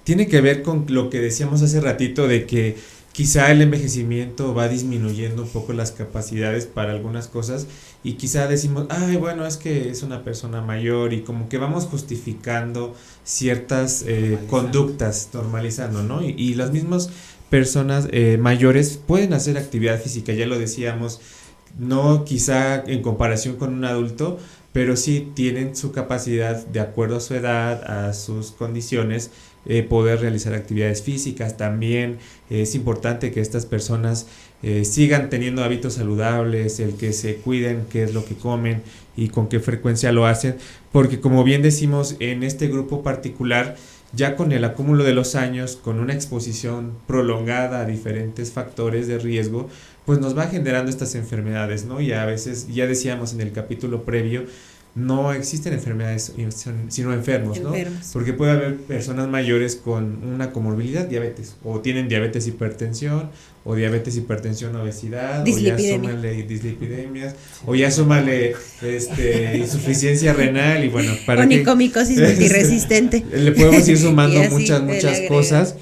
tiene que ver con lo que decíamos hace ratito de que quizá el envejecimiento va disminuyendo un poco las capacidades para algunas cosas y quizá decimos, ay, bueno, es que es una persona mayor y como que vamos justificando ciertas conductas, normalizando, ¿no? Y las mismas personas mayores pueden hacer actividad física, ya lo decíamos, no quizá en comparación con un adulto, pero sí tienen su capacidad de acuerdo a su edad, a sus condiciones, poder realizar actividades físicas. También es importante que estas personas sigan teniendo hábitos saludables, el que se cuiden qué es lo que comen y con qué frecuencia lo hacen, porque como bien decimos, en este grupo particular, ya con el acúmulo de los años, con una exposición prolongada a diferentes factores de riesgo, pues nos va generando estas enfermedades, ¿no? Y a veces, ya decíamos en el capítulo previo, no existen enfermedades sino enfermos, ¿no? Porque puede haber personas mayores con una comorbilidad, diabetes, o tienen diabetes, hipertensión, o diabetes, hipertensión, obesidad, o ya súmale dislipidemias, o ya súmale insuficiencia renal y bueno, para onicomicosis multiresistente. Le podemos ir sumando muchas cosas.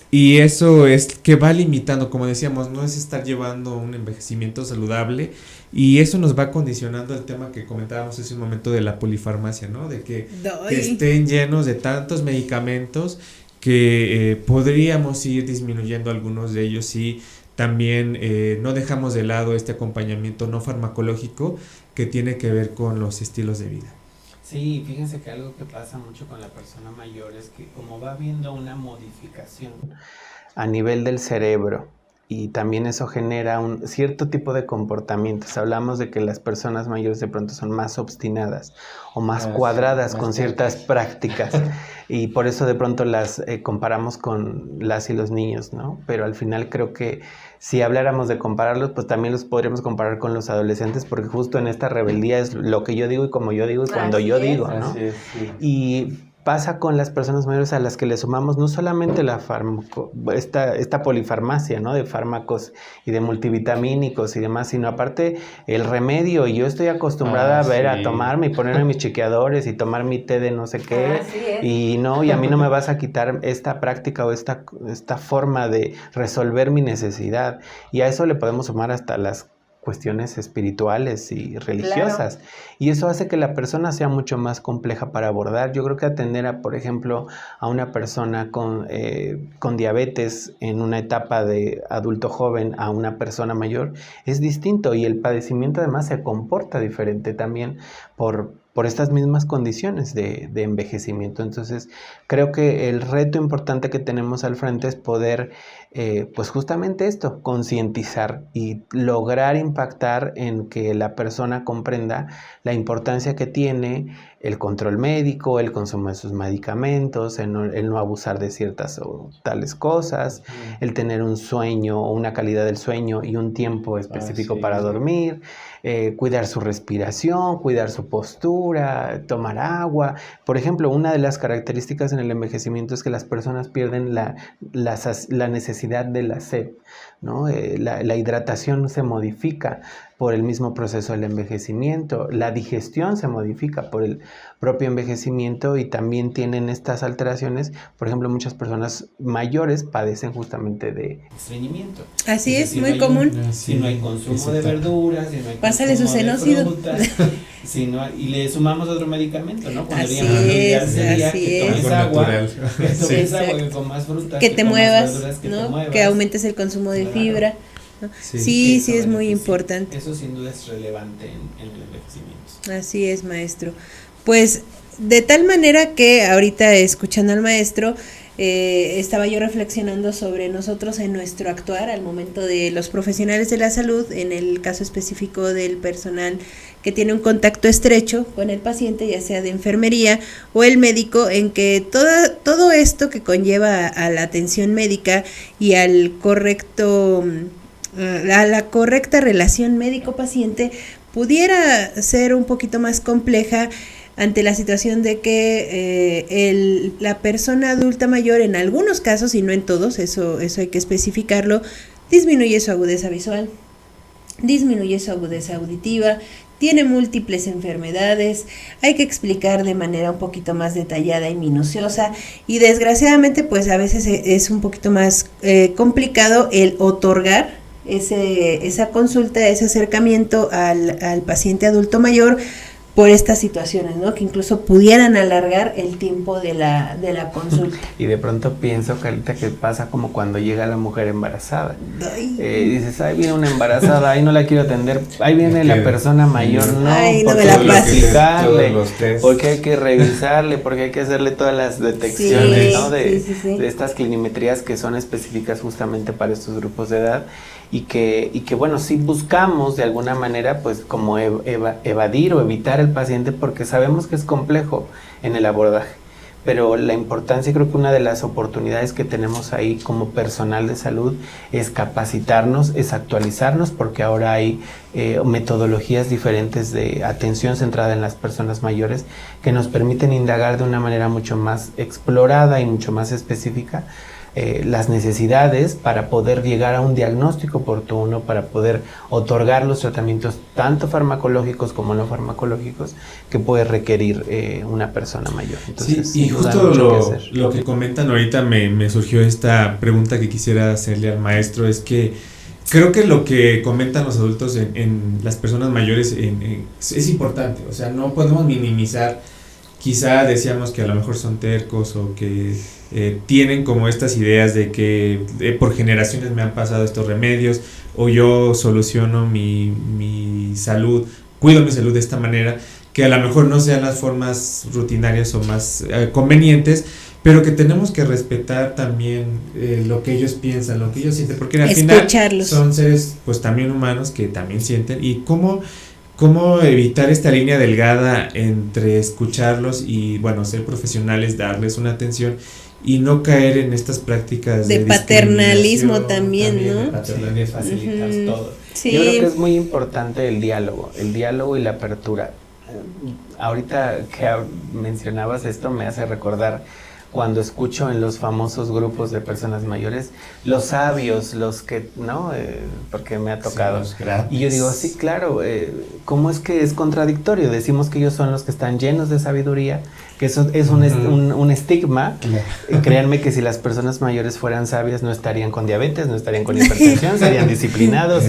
Y eso es que va limitando, como decíamos, no es estar llevando un envejecimiento saludable y eso nos va condicionando el tema que comentábamos hace un momento de la polifarmacia, ¿no? De que estén llenos de tantos medicamentos que podríamos ir disminuyendo algunos de ellos y también no dejamos de lado este acompañamiento no farmacológico que tiene que ver con los estilos de vida. Sí, fíjense que algo que pasa mucho con la persona mayor es que como va habiendo una modificación a nivel del cerebro y también eso genera un cierto tipo de comportamientos. Hablamos de que las personas mayores de pronto son más obstinadas o más cuadradas con ciertas prácticas y por eso de pronto las comparamos con las y los niños, ¿no? Pero al final creo que si habláramos de compararlos, pues también los podríamos comparar con los adolescentes porque justo en esta rebeldía es lo que yo digo y como yo digo y cuando yo digo, ¿no? Así es, sí. Y pasa con las personas mayores a las que le sumamos no solamente esta polifarmacia, ¿no? De fármacos y de multivitamínicos y demás, sino aparte el remedio. Y yo estoy acostumbrada a tomarme y ponerme mis chequeadores y tomar mi té de no sé qué. Y a mí no me vas a quitar esta práctica o esta forma de resolver mi necesidad. Y a eso le podemos sumar hasta las cuestiones espirituales y religiosas. Claro. Y eso hace que la persona sea mucho más compleja para abordar. Yo creo que atender a, por ejemplo, a una persona con diabetes en una etapa de adulto joven a una persona mayor es distinto, y el padecimiento además se comporta diferente también por estas mismas condiciones de envejecimiento. Entonces, creo que el reto importante que tenemos al frente es poder, pues justamente esto, concientizar y lograr impactar en que la persona comprenda la importancia que tiene el control médico, el consumo de sus medicamentos, el no abusar de ciertas o tales cosas, el tener un sueño o una calidad del sueño y un tiempo específico para dormir, cuidar su respiración, cuidar su postura, tomar agua. Por ejemplo, una de las características en el envejecimiento es que las personas pierden la necesidad de la sed, ¿no? La hidratación se modifica por el mismo proceso del envejecimiento, la digestión se modifica por el propio envejecimiento, y también tienen estas alteraciones. Por ejemplo, muchas personas mayores padecen justamente de estreñimiento. Así es, muy común. Si no hay consumo de verduras, si no hay pásale su senócido. Y le sumamos otro medicamento, ¿no? Cuando así es, que tomes agua, que comas frutas, que te muevas, ¿no? Que aumentes el consumo de fibra. Sí, es muy importante. Eso sin duda es relevante en el envejecimiento. Así es, maestro. Pues de tal manera que ahorita, escuchando al maestro, estaba yo reflexionando sobre nosotros en nuestro actuar al momento de los profesionales de la salud, en el caso específico del personal que tiene un contacto estrecho con el paciente, ya sea de enfermería o el médico, en que todo esto que conlleva a la atención médica y al correcto... a la correcta relación médico-paciente pudiera ser un poquito más compleja ante la situación de que la persona adulta mayor, en algunos casos y no en todos, eso hay que especificarlo, disminuye su agudeza visual, disminuye su agudeza auditiva, tiene múltiples enfermedades, hay que explicar de manera un poquito más detallada y minuciosa, y desgraciadamente pues a veces es un poquito más complicado el otorgar esa consulta, ese acercamiento al paciente adulto mayor por estas situaciones, ¿no? Que incluso pudieran alargar el tiempo de la consulta. Y de pronto pienso, Carlita, que pasa como cuando llega la mujer embarazada. Dices, ahí viene una embarazada, ahí no la quiero atender, ahí viene la persona mayor, no me la explicarle, porque hay que revisarle, porque hay que hacerle todas las detecciones, ¿no? De estas clinimetrías que son específicas justamente para estos grupos de edad. Y que bueno, sí buscamos de alguna manera pues como evadir o evitar el paciente, porque sabemos que es complejo en el abordaje, pero la importancia, creo que una de las oportunidades que tenemos ahí como personal de salud es capacitarnos, es actualizarnos, porque ahora hay metodologías diferentes de atención centrada en las personas mayores que nos permiten indagar de una manera mucho más explorada y mucho más específica las necesidades para poder llegar a un diagnóstico oportuno, para poder otorgar los tratamientos tanto farmacológicos como no farmacológicos que puede requerir una persona mayor. Entonces, sí, y justo lo que comentan ahorita me surgió esta pregunta que quisiera hacerle al maestro, es que creo que lo que comentan los adultos en las personas mayores es importante, o sea, no podemos minimizar. Quizá decíamos que a lo mejor son tercos o que tienen como estas ideas de que por generaciones me han pasado estos remedios, o yo soluciono mi salud, cuido mi salud de esta manera, que a lo mejor no sean las formas rutinarias o más convenientes, pero que tenemos que respetar también lo que ellos piensan, lo que ellos sienten, porque al final son seres pues también humanos que también sienten. Y cómo evitar esta línea delgada entre escucharlos y, bueno, ser profesionales, darles una atención y no caer en estas prácticas de paternalismo también, ¿no? De paternalismo, facilitas todo. Sí. Yo creo que es muy importante el diálogo y la apertura. Ahorita que mencionabas esto me hace recordar cuando escucho en los famosos grupos de personas mayores, los sabios, los que, ¿no? Porque me ha tocado. Sí, y yo digo, sí, claro, ¿cómo es que es contradictorio? Decimos que ellos son los que están llenos de sabiduría, que eso es un estigma. Claro. Créanme que si las personas mayores fueran sabias no estarían con diabetes, no estarían con hipertensión, serían disciplinados,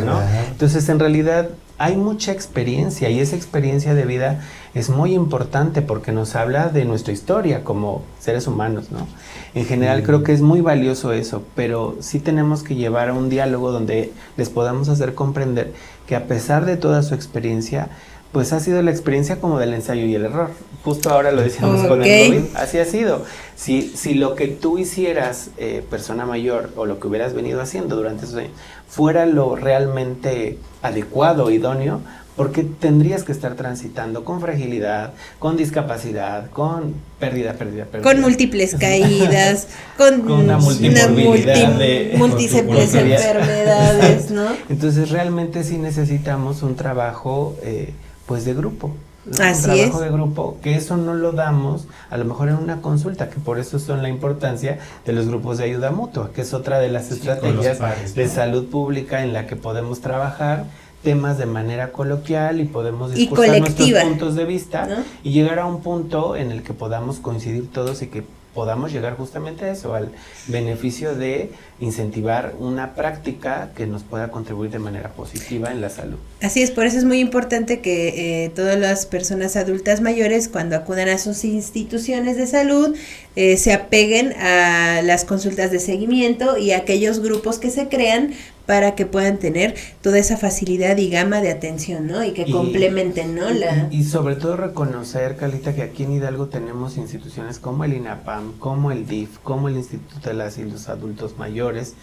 ¿no? Entonces, en realidad, hay mucha experiencia y esa experiencia de vida es muy importante porque nos habla de nuestra historia como seres humanos, ¿no? En general creo que es muy valioso eso, pero sí tenemos que llevar a un diálogo donde les podamos hacer comprender que a pesar de toda su experiencia, pues ha sido la experiencia como del ensayo y el error. Justo ahora lo decíamos con el COVID, así ha sido. Si lo que tú hicieras, persona mayor, o lo que hubieras venido haciendo durante esos años, fuera lo realmente adecuado, idóneo, porque tendrías que estar transitando con fragilidad, con discapacidad, con pérdida. Con múltiples caídas, con una multimorbilidad de múltiples enfermedades, ¿no? Entonces realmente sí necesitamos un trabajo pues de grupo. Así un trabajo de grupo, que eso no lo damos a lo mejor en una consulta, que por eso son la importancia de los grupos de ayuda mutua, que es otra de las estrategias pares, de salud pública en la que podemos trabajar temas de manera coloquial y podemos discutir nuestros puntos de vista, ¿no? Y llegar a un punto en el que podamos coincidir todos y que podamos llegar justamente a eso, al beneficio de incentivar una práctica que nos pueda contribuir de manera positiva en la salud. Así es, por eso es muy importante que todas las personas adultas mayores, cuando acudan a sus instituciones de salud, se apeguen a las consultas de seguimiento y a aquellos grupos que se crean para que puedan tener toda esa facilidad y gama de atención, ¿no? Y que complementen, ¿no? Y sobre todo reconocer, Carlita, que aquí en Hidalgo tenemos instituciones como el INAPAM, como el DIF, como el Instituto de las y los Adultos Mayores,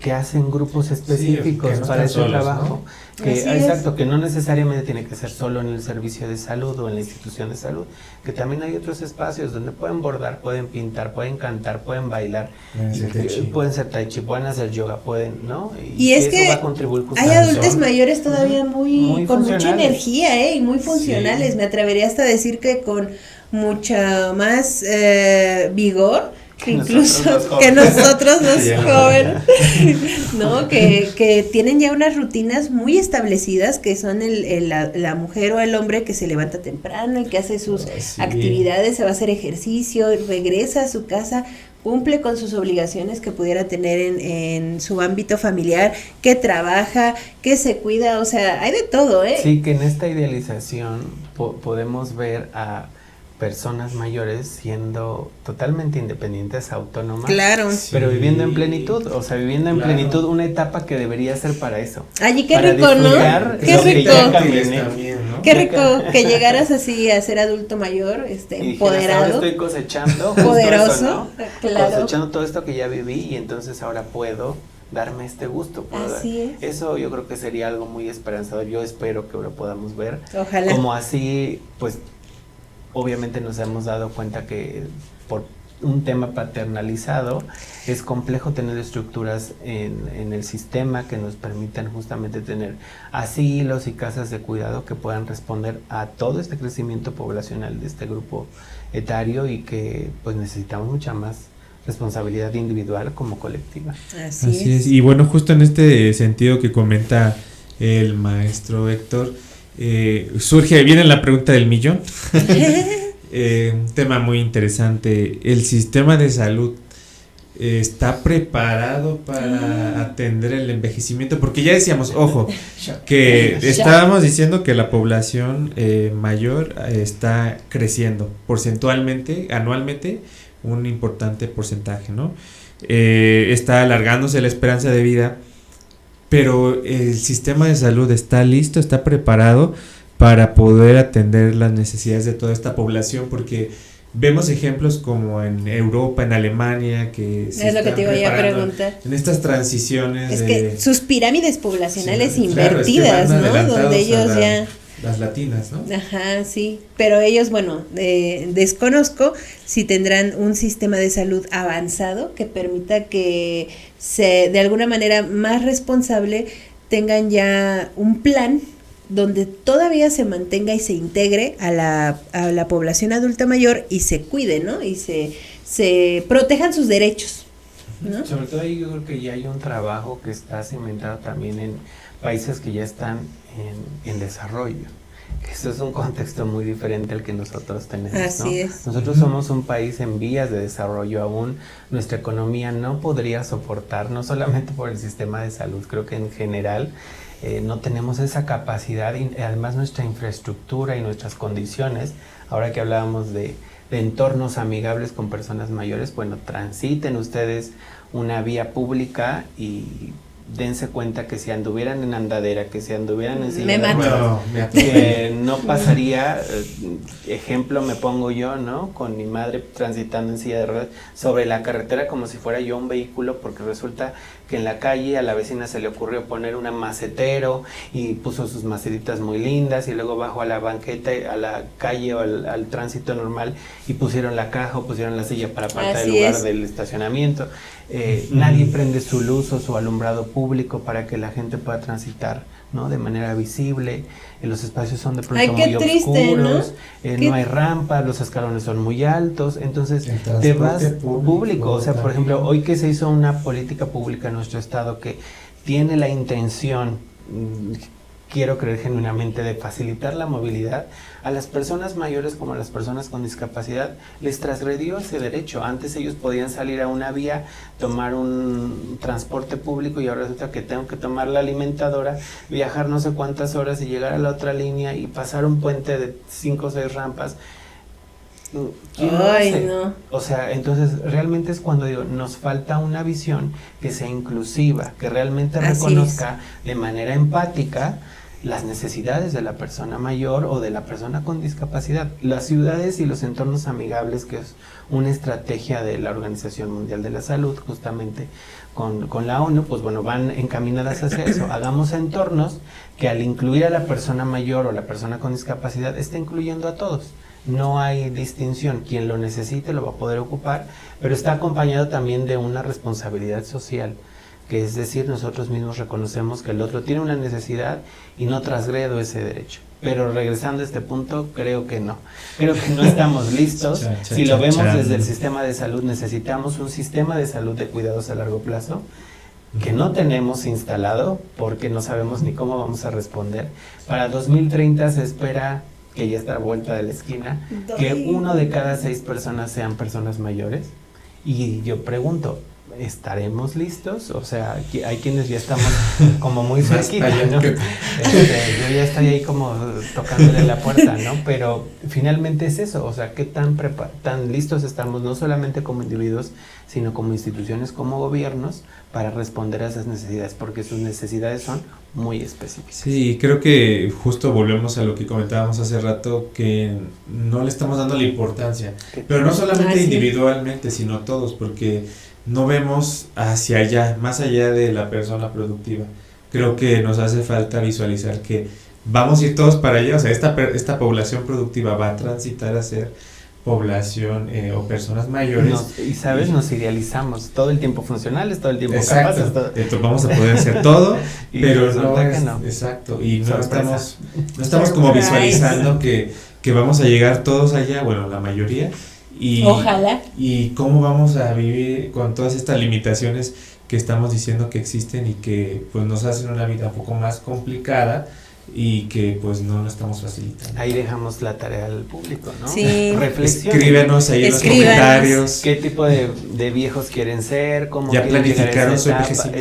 que hacen grupos específicos para ese trabajo, ¿no? Que no necesariamente tiene que ser solo en el servicio de salud o en la institución de salud, que también hay otros espacios donde pueden bordar, pueden pintar, pueden cantar, pueden bailar, pueden ser tai chi, pueden hacer yoga, pueden, ¿no? Y es que va a contribuir hay adultos mayores todavía muy con mucha energía, y muy funcionales, me atrevería hasta a decir que con mucha más vigor, incluso que nosotros los jóvenes, ¿no? Que tienen ya unas rutinas muy establecidas, que son la mujer o el hombre que se levanta temprano y que hace sus actividades, se va a hacer ejercicio, regresa a su casa, cumple con sus obligaciones que pudiera tener en su ámbito familiar, que trabaja, que se cuida, o sea, hay de todo, ¿eh? Sí, que en esta idealización podemos ver a personas mayores siendo totalmente independientes, autónomas, claro, pero viviendo en plenitud, o sea, viviendo en plenitud una etapa que debería ser para eso. Ay, qué rico, ¿no? Qué rico. Qué rico que llegaras así a ser adulto mayor, empoderado. Ahora estoy cosechando, poderoso, eso, ¿no? Claro. Cosechando todo esto que ya viví y entonces ahora puedo darme este gusto. Así es. Eso yo creo que sería algo muy esperanzador. Yo espero que lo podamos ver. Ojalá. Como así, pues, obviamente nos hemos dado cuenta que por un tema paternalizado es complejo tener estructuras en el sistema que nos permitan justamente tener asilos y casas de cuidado que puedan responder a todo este crecimiento poblacional de este grupo etario y que pues necesitamos mucha más responsabilidad individual como colectiva. Así es. Y bueno, justo en este sentido que comenta el maestro Héctor, viene la pregunta del millón. Un tema muy interesante. ¿El sistema de salud está preparado para atender el envejecimiento? Porque ya decíamos, ojo, que estábamos diciendo que la población mayor está creciendo porcentualmente, anualmente, un importante porcentaje, ¿no? Está alargándose la esperanza de vida, pero el sistema de salud está listo, está preparado para poder atender las necesidades de toda esta población, porque vemos ejemplos como en Europa, en Alemania, que se es lo que te iba a preguntar. En estas transiciones. Es que sus pirámides poblacionales invertidas, claro, es que ¿no? Donde ellos ya... Las latinas, ¿no? Ajá, sí, pero ellos, bueno, desconozco si tendrán un sistema de salud avanzado que permita que de alguna manera más responsable tengan ya un plan donde todavía se mantenga y se integre a la población adulta mayor y se cuide, ¿no? Y se protejan sus derechos, ¿no? Sobre todo ahí yo creo que ya hay un trabajo que está cimentado también en países que ya están en desarrollo. Esto es un contexto muy diferente al que nosotros tenemos, Así ¿no? es. Nosotros somos un país en vías de desarrollo aún. Nuestra economía no podría soportar, no solamente por el sistema de salud, creo que en general no tenemos esa capacidad y además nuestra infraestructura y nuestras condiciones, ahora que hablábamos de entornos amigables con personas mayores, bueno, transiten ustedes una vía pública y dense cuenta que si anduvieran en andadera, que si anduvieran en silla de ruedas, que no pasaría, ejemplo me pongo yo, ¿no? Con mi madre transitando en silla de ruedas sobre la carretera como si fuera yo un vehículo, porque resulta que en la calle a la vecina se le ocurrió poner un macetero y puso sus macetitas muy lindas y luego bajó a la banqueta, a la calle o al tránsito normal y pusieron la caja o pusieron la silla para apartar el lugar del estacionamiento. Nadie prende su luz o su alumbrado público para que la gente pueda transitar, ¿no? De manera visible. Los espacios son de pronto muy oscuros, no hay rampas, los escalones son muy altos, entonces te vas público. O sea, por ejemplo, hoy que se hizo una política pública en nuestro estado que tiene la intención, quiero creer genuinamente, de facilitar la movilidad a las personas mayores como a las personas con discapacidad, les transgredió ese derecho. Antes ellos podían salir a una vía, tomar un transporte público y ahora resulta que tengo que tomar la alimentadora, viajar no sé cuántas horas y llegar a la otra línea y pasar un puente de 5 o 6 rampas. ¿Quién lo hace? No. O sea, entonces realmente es cuando digo, nos falta una visión que sea inclusiva, que realmente reconozca de manera empática las necesidades de la persona mayor o de la persona con discapacidad. Las ciudades y los entornos amigables, que es una estrategia de la Organización Mundial de la Salud, justamente con la ONU, pues bueno, van encaminadas hacia eso. Hagamos entornos que al incluir a la persona mayor o la persona con discapacidad, esté incluyendo a todos. No hay distinción, quien lo necesite lo va a poder ocupar, pero está acompañado también de una responsabilidad social, que es decir, nosotros mismos reconocemos que el otro tiene una necesidad y no transgredo ese derecho. Pero regresando a este punto, creo que no estamos listos. Si lo vemos desde el sistema de salud, necesitamos un sistema de salud de cuidados a largo plazo que no tenemos instalado porque no sabemos ni cómo vamos a responder. Para 2030 se espera, que ya está a vuelta de la esquina, que 1 de cada 6 personas sean personas mayores. Y yo pregunto, ¿estaremos listos? O sea, hay quienes ya estamos como muy cerquita, ¿no? Yo ya estoy ahí como tocándole la puerta, ¿no? Pero finalmente es eso, o sea, ¿qué tan listos estamos, no solamente como individuos, sino como instituciones, como gobiernos, para responder a esas necesidades? Porque sus necesidades son muy específicas. Sí, creo que justo volvemos a lo que comentábamos hace rato, que no le estamos dando la importancia, pero no solamente individualmente, sino todos, porque no vemos hacia allá, más allá de la persona productiva. Creo que nos hace falta visualizar que vamos a ir todos para allá, o sea, esta población productiva va a transitar a ser población o personas mayores. Nos idealizamos todo el tiempo funcionales, todo el tiempo capaces. Entonces vamos a poder hacer todo, pero no es, exacto, y no estamos como visualizando que vamos a llegar todos allá, bueno, la mayoría. Y, ojalá. Y cómo vamos a vivir con todas estas limitaciones que estamos diciendo que existen y que pues nos hacen una vida un poco más complicada y que pues no nos estamos facilitando. Ahí dejamos la tarea al público, ¿no? Sí. Reflexión. Escríbenos ahí en los comentarios. ¿Qué tipo de viejos quieren ser? ¿Cómo ya planificaron su envejecimiento?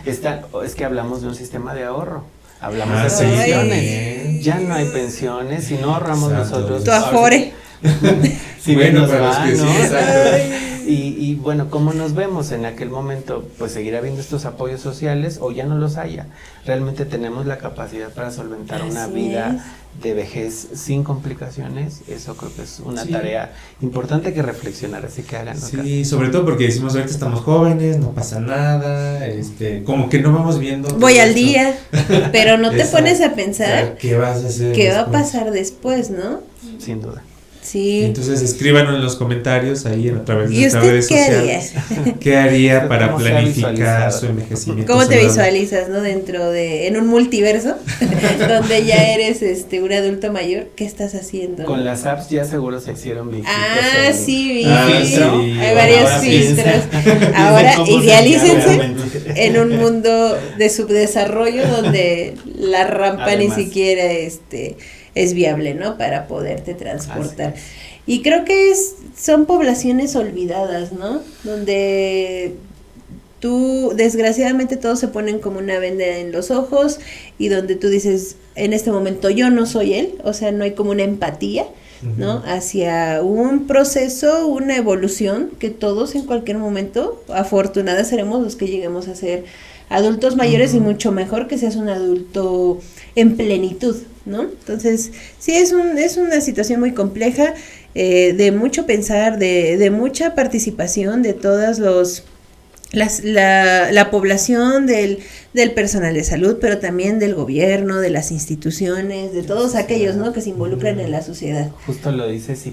Exacto. Es que hablamos de un sistema de ahorro. Hablamos de pensiones. Ya no hay pensiones. Si no ahorramos nosotros. Tu afore. Si bueno, nos va, ¿no? Y bueno, ¿cómo nos vemos en aquel momento? Pues seguirá habiendo estos apoyos sociales o ya no los haya. Realmente tenemos la capacidad para solventar una vida de vejez sin complicaciones. Eso creo que es una tarea importante que reflexionar, así que háganlo. Sí, sobre todo porque decimos ahorita estamos jóvenes, no pasa nada, como que no vamos viendo. Voy al día, pero no te pones a pensar ¿qué vas a hacer? ¿Qué va a pasar después, no? Sin duda. Sí. Entonces escríbanos en los comentarios ahí a través de ¿Y nuestras usted redes qué sociales. ¿Qué haría para ¿Cómo se ha planificar visualizado? su envejecimiento? ¿Cómo te saludable? visualizas, no? En un multiverso, donde ya eres un adulto mayor, ¿qué estás haciendo? Con las apps ya seguro se hicieron viejitos. Ah, sí, vi. filtro. Sí, Hay varios ahora filtros. piensen Ahora cómo sería idealícense realmente. en un mundo de subdesarrollo donde la rampa Además. ni siquiera es viable, ¿no? Para poderte transportar. Y creo que son poblaciones olvidadas, ¿no? Donde desgraciadamente todos se ponen como una venda en los ojos y donde tú dices, en este momento yo no soy él, o sea, no hay como una empatía, ¿no? Hacia un proceso, una evolución que todos en cualquier momento, afortunadas seremos los que lleguemos a ser adultos mayores y mucho mejor que seas un adulto en plenitud, ¿no? Entonces, sí, es una situación muy compleja, de mucho pensar, de mucha participación de todas la población del personal de salud, pero también del gobierno, de las instituciones, de todos aquellos, ¿no? Que se involucran en la sociedad. Justo lo dices y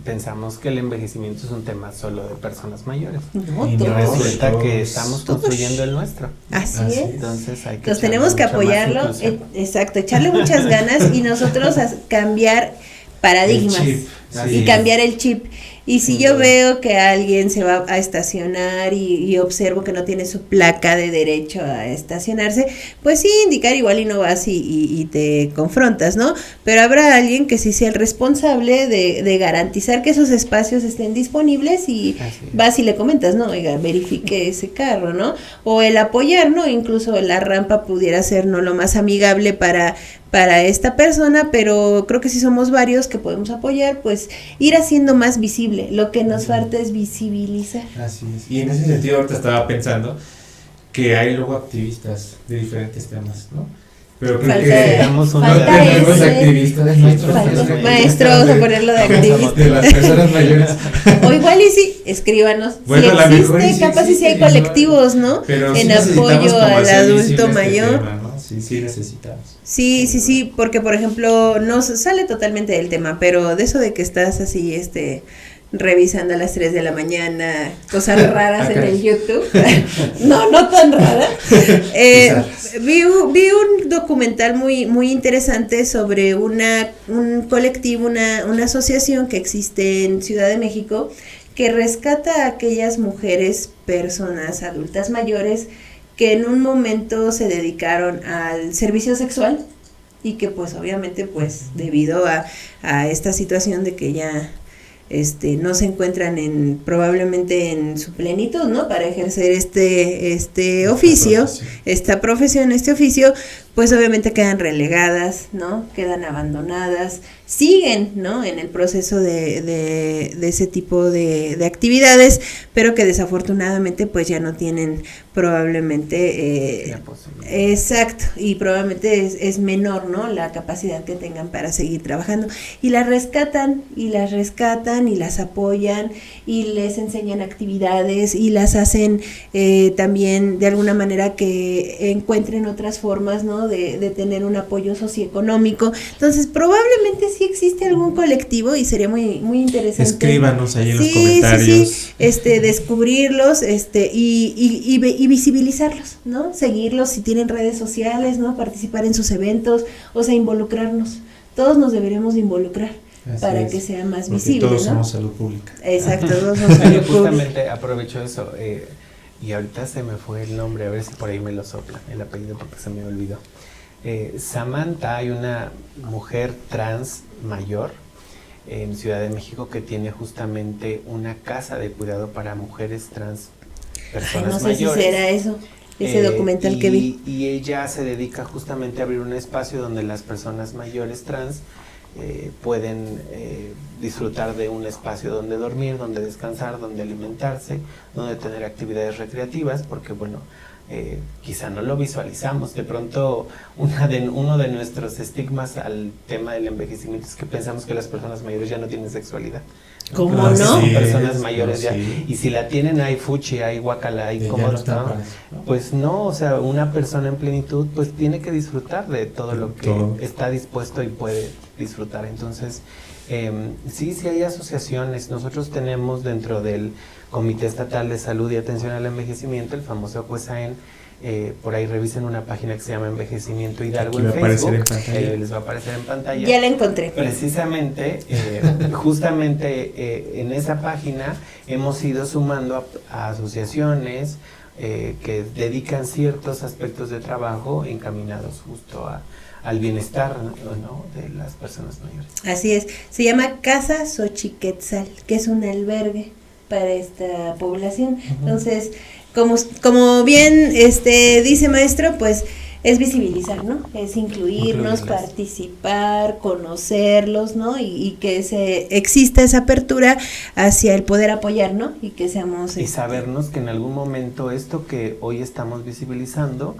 pensamos que el envejecimiento es un tema solo de personas mayores. No, Y todos. resulta que estamos construyendo el nuestro. Así es. Entonces hay que Entonces tenemos que echarle mucha más apoyarlo, inclusión. exacto, echarle muchas ganas y nosotros cambiar paradigmas El chip, y sí. cambiar el chip. Y si yo veo que alguien se va a estacionar y observo que no tiene su placa de derecho a estacionarse, pues sí, indicar igual y no vas y te confrontas, ¿no? Pero habrá alguien que sí sea el responsable de garantizar que esos espacios estén disponibles y Así es. vas y le comentas, ¿no? Oiga, verifique ese carro, ¿no? O el apoyar, ¿no? Incluso la rampa pudiera ser no lo más amigable para esta persona, pero creo que si somos varios que podemos apoyar, pues ir haciendo más visible. Lo que nos falta es visibilizar. Así es. Y en ese sentido ahorita estaba pensando que hay luego activistas de diferentes temas, ¿no? Pero creo que Necesitamos no una- tenemos ese. activistas nuestros. Falta- tenemos maestro, activistas vamos a ponerlo de activista. de las personas mayores. O igual y sí, escríbanos. Bueno, si a lo mejor existe, sí capaz y si hay existe, colectivos, ¿no? Pero sí En necesitamos apoyo como al hacer adulto visible este mayor. tema, ¿no? Sí necesitamos. Sí, porque por ejemplo, nos sale totalmente del tema, pero de eso de que estás así, revisando a las 3 de la mañana cosas raras en el YouTube, no tan raras, vi un documental muy interesante sobre un colectivo, una asociación que existe en Ciudad de México que rescata a aquellas mujeres, personas adultas mayores que en un momento se dedicaron al servicio sexual y que pues obviamente pues debido a esta situación de que ya no se encuentran probablemente en su plenitud, ¿no? Para ejercer este oficio, esta profesión, este oficio, pues obviamente quedan relegadas, ¿no? Quedan abandonadas, siguen, ¿no? En el proceso de ese tipo de actividades, pero que desafortunadamente pues ya no tienen probablemente La posibilidad. exacto, y probablemente es menor, ¿no? La capacidad que tengan para seguir trabajando, y las rescatan y las apoyan y les enseñan actividades y las hacen también de alguna manera que encuentren otras formas, ¿no? De tener un apoyo socioeconómico. Entonces probablemente sí existe algún colectivo y sería muy interesante. Escríbanos ahí en los comentarios. Sí, descubrirlos, y visibilizarlos, ¿no? Seguirlos si tienen redes sociales, ¿no? Participar en sus eventos, o sea, involucrarnos. Todos nos deberemos de involucrar para que sea más Porque visible, todos ¿no? somos salud pública. Exacto, todos somos salud pública. Justamente aprovecho eso y ahorita se me fue el nombre, a ver si por ahí me lo sopla el apellido porque se me olvidó. Samantha, hay una mujer trans mayor en Ciudad de México que tiene justamente una casa de cuidado para mujeres trans, personas No sé mayores. si será eso, ese documental que vi. Y ella se dedica justamente a abrir un espacio donde las personas mayores trans pueden disfrutar de un espacio donde dormir, donde descansar, donde alimentarse, donde tener actividades recreativas, porque bueno, quizá no lo visualizamos. De pronto uno de nuestros estigmas al tema del envejecimiento es que pensamos que las personas mayores ya no tienen sexualidad. ¿Cómo Pero no? son Sí, personas mayores ya. sí. Y si la tienen, hay fuchi, hay guacala, hay Ya como no están ¿no? para eso, ¿no? Pues no, o sea, una persona en plenitud pues tiene que disfrutar de todo lo que Todo. está dispuesto y puede disfrutar. Entonces, Sí hay asociaciones. Nosotros tenemos dentro del Comité Estatal de Salud y Atención al Envejecimiento, el famoso COESAEN, por ahí revisen una página que se llama Envejecimiento Hidalgo en Facebook. Les va a aparecer en pantalla. Ya la encontré. Precisamente, justamente en esa página hemos ido sumando a asociaciones que dedican ciertos aspectos de trabajo encaminados justo al bienestar, ¿no?, de las personas mayores. Así es, se llama Casa Xochiquetzal, que es un albergue para esta población. Entonces, como bien dice maestro, pues es visibilizar, ¿no? Es incluirnos, participar, conocerlos, ¿no? Y que exista esa apertura hacia el poder apoyar, ¿no? Y que seamos... Y sabernos que en algún momento esto que hoy estamos visibilizando,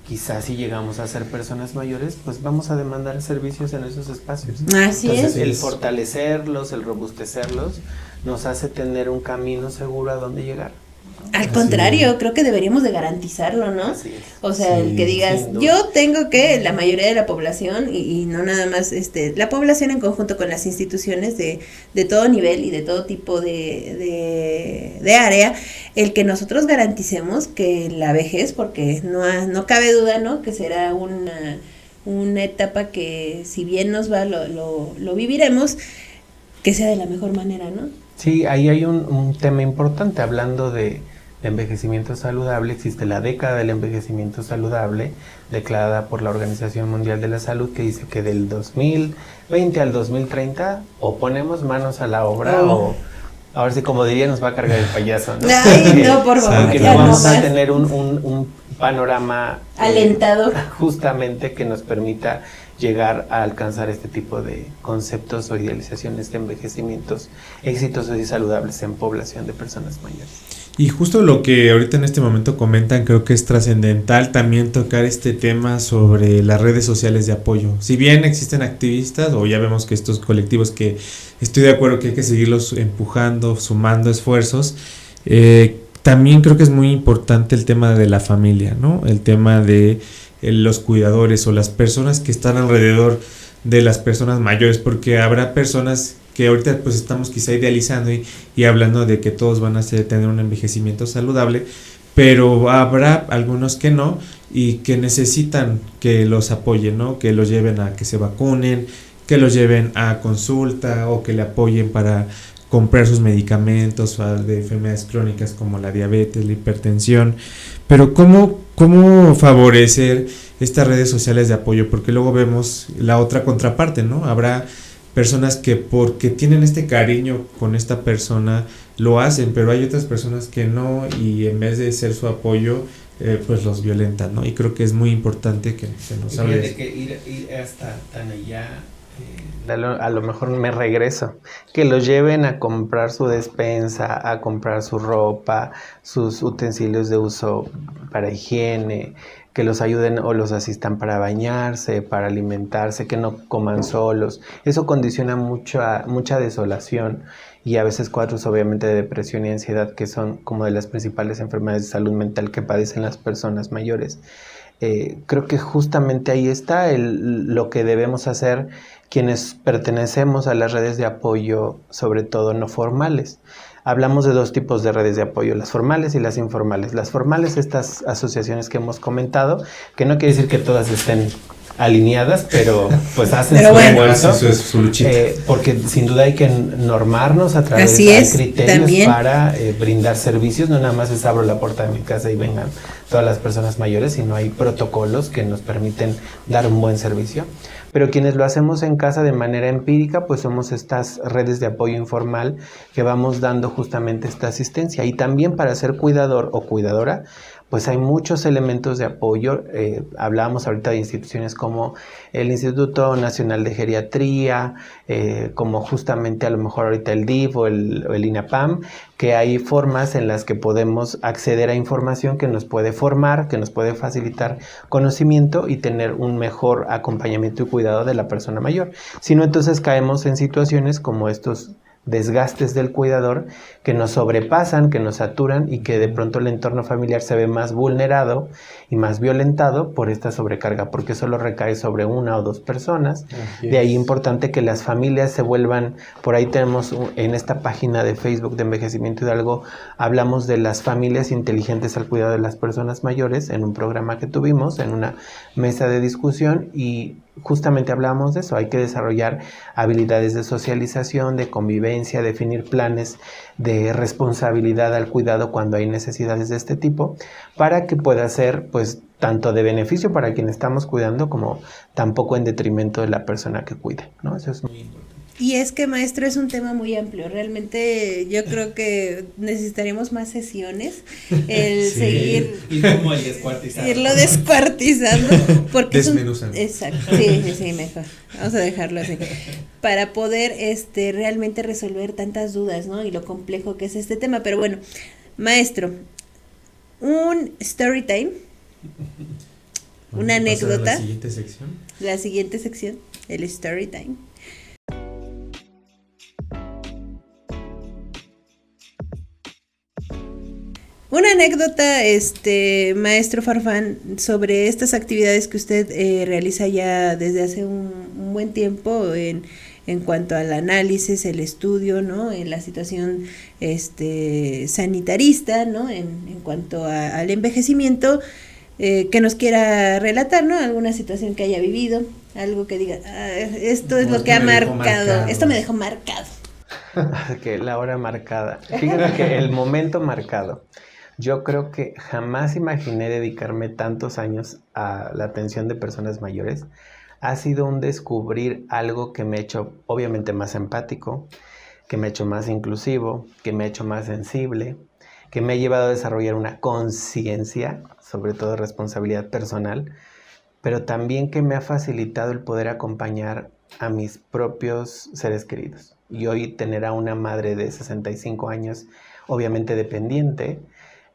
quizás si llegamos a ser personas mayores, pues vamos a demandar servicios en esos espacios. Así Entonces, es. el fortalecerlos, el robustecerlos, nos hace tener un camino seguro a dónde llegar. Al contrario, creo que deberíamos de garantizarlo, ¿no? Así es. O sea, el que digas, yo tengo que la mayoría de la población y no nada más la población en conjunto con las instituciones de todo nivel y de todo tipo de área, el que nosotros garanticemos que la vejez, porque no cabe duda, ¿no?, que será una etapa que si bien nos va, lo viviremos, que sea de la mejor manera, ¿no? Sí, ahí hay un tema importante. Hablando de envejecimiento saludable, existe la década del envejecimiento saludable declarada por la Organización Mundial de la Salud, que dice que del 2020 al 2030 o ponemos manos a la obra o ahora sí, como diría, nos va a cargar el payaso, ¿no? Ay, no, por favor. Porque no vamos a tener un panorama alentador, justamente que nos permita llegar a alcanzar este tipo de conceptos o idealizaciones de envejecimientos exitosos y saludables en población de personas mayores. Y justo lo que ahorita en este momento comentan, creo que es trascendental también tocar este tema sobre las redes sociales de apoyo. Si bien existen activistas, o ya vemos que estos colectivos que estoy de acuerdo que hay que seguirlos empujando, sumando esfuerzos, también creo que es muy importante el tema de la familia, ¿no? El tema de los cuidadores o las personas que están alrededor de las personas mayores, porque habrá personas que ahorita pues estamos quizá idealizando y hablando de que todos van a tener un envejecimiento saludable, pero habrá algunos que no y que necesitan que los apoyen, ¿no? Que los lleven a que se vacunen, que los lleven a consulta o que le apoyen para comprar sus medicamentos de enfermedades crónicas como la diabetes, la hipertensión. Pero ¿cómo favorecer estas redes sociales de apoyo? Porque luego vemos la otra contraparte, ¿no? Habrá personas que porque tienen este cariño con esta persona lo hacen, pero hay otras personas que no, y en vez de ser su apoyo, pues los violentan, ¿no? Y creo que es muy importante que se nos hable. Fíjate que ir hasta tan allá, a lo mejor me regreso, que los lleven a comprar su despensa, a comprar su ropa, sus utensilios de uso para higiene, que los ayuden o los asistan para bañarse, para alimentarse, que no coman solos. Eso condiciona mucha desolación y a veces cuadros obviamente de depresión y ansiedad, que son como de las principales enfermedades de salud mental que padecen las personas mayores. Creo que justamente ahí está lo que debemos hacer quienes pertenecemos a las redes de apoyo, sobre todo no formales. Hablamos de dos tipos de redes de apoyo, las formales y las informales. Las formales, estas asociaciones que hemos comentado, que no quiere decir que todas estén alineadas, pero pues hacen su esfuerzo, su luchita. Porque sin duda hay que normarnos a través de criterios también para brindar servicios. No nada más es abro la puerta de mi casa y vengan todas las personas mayores, sino hay protocolos que nos permiten dar un buen servicio. Pero quienes lo hacemos en casa de manera empírica, pues somos estas redes de apoyo informal que vamos dando justamente esta asistencia. Y también para ser cuidador o cuidadora, pues hay muchos elementos de apoyo. Hablábamos ahorita de instituciones como el Instituto Nacional de Geriatría, como justamente a lo mejor ahorita el DIF o el INAPAM, que hay formas en las que podemos acceder a información que nos puede formar, que nos puede facilitar conocimiento y tener un mejor acompañamiento y cuidado de la persona mayor. Si no, entonces caemos en situaciones como estos desgastes del cuidador que nos sobrepasan, que nos saturan y que de pronto el entorno familiar se ve más vulnerado y más violentado por esta sobrecarga, porque solo recae sobre una o dos personas. De ahí importante que las familias se vuelvan, por ahí tenemos en esta página de Facebook de Envejecimiento Hidalgo, hablamos de las familias inteligentes al cuidado de las personas mayores en un programa que tuvimos, en una mesa de discusión, y justamente hablábamos de eso. Hay que desarrollar habilidades de socialización, de convivencia, definir planes de responsabilidad al cuidado cuando hay necesidades de este tipo, para que pueda ser pues tanto de beneficio para quien estamos cuidando como tampoco en detrimento de la persona que cuide, ¿no? Eso es muy importante. Y es que, maestro, es un tema muy amplio. Realmente yo creo que necesitaríamos más sesiones, el seguir... Y como el descuartizado. Irlo descuartizando. Porque desmenuzando. Exacto, sí, mejor. Vamos a dejarlo así. Para poder realmente resolver tantas dudas, ¿no? Y lo complejo que es este tema. Pero bueno, maestro, un story time, una anécdota. La siguiente sección. La siguiente sección, el story time. Una anécdota, maestro Farfán, sobre estas actividades que usted realiza ya desde hace un buen tiempo en cuanto al análisis, el estudio, ¿no? En la situación sanitarista, ¿no? En cuanto al envejecimiento, que nos quiera relatar, ¿no? Alguna situación que haya vivido, algo que diga, esto es lo que ha marcado, esto me dejó marcado. Que la hora marcada. Fíjate que el momento marcado. Yo creo que jamás imaginé dedicarme tantos años a la atención de personas mayores. Ha sido un descubrir algo que me ha hecho obviamente más empático, que me ha hecho más inclusivo, que me ha hecho más sensible, que me ha llevado a desarrollar una conciencia, sobre todo responsabilidad personal, pero también que me ha facilitado el poder acompañar a mis propios seres queridos. Y hoy tener a una madre de 65 años, obviamente dependiente,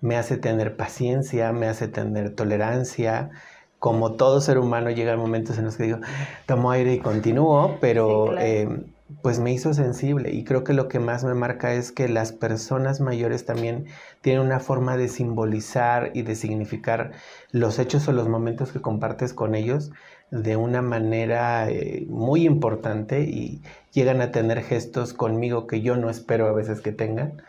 me hace tener paciencia, me hace tener tolerancia. Como todo ser humano llega momentos en los que digo, tomo aire y continúo, pero sí, claro. Pues me hizo sensible, y creo que lo que más me marca es que las personas mayores también tienen una forma de simbolizar y de significar los hechos o los momentos que compartes con ellos de una manera muy importante, y llegan a tener gestos conmigo que yo no espero a veces que tengan.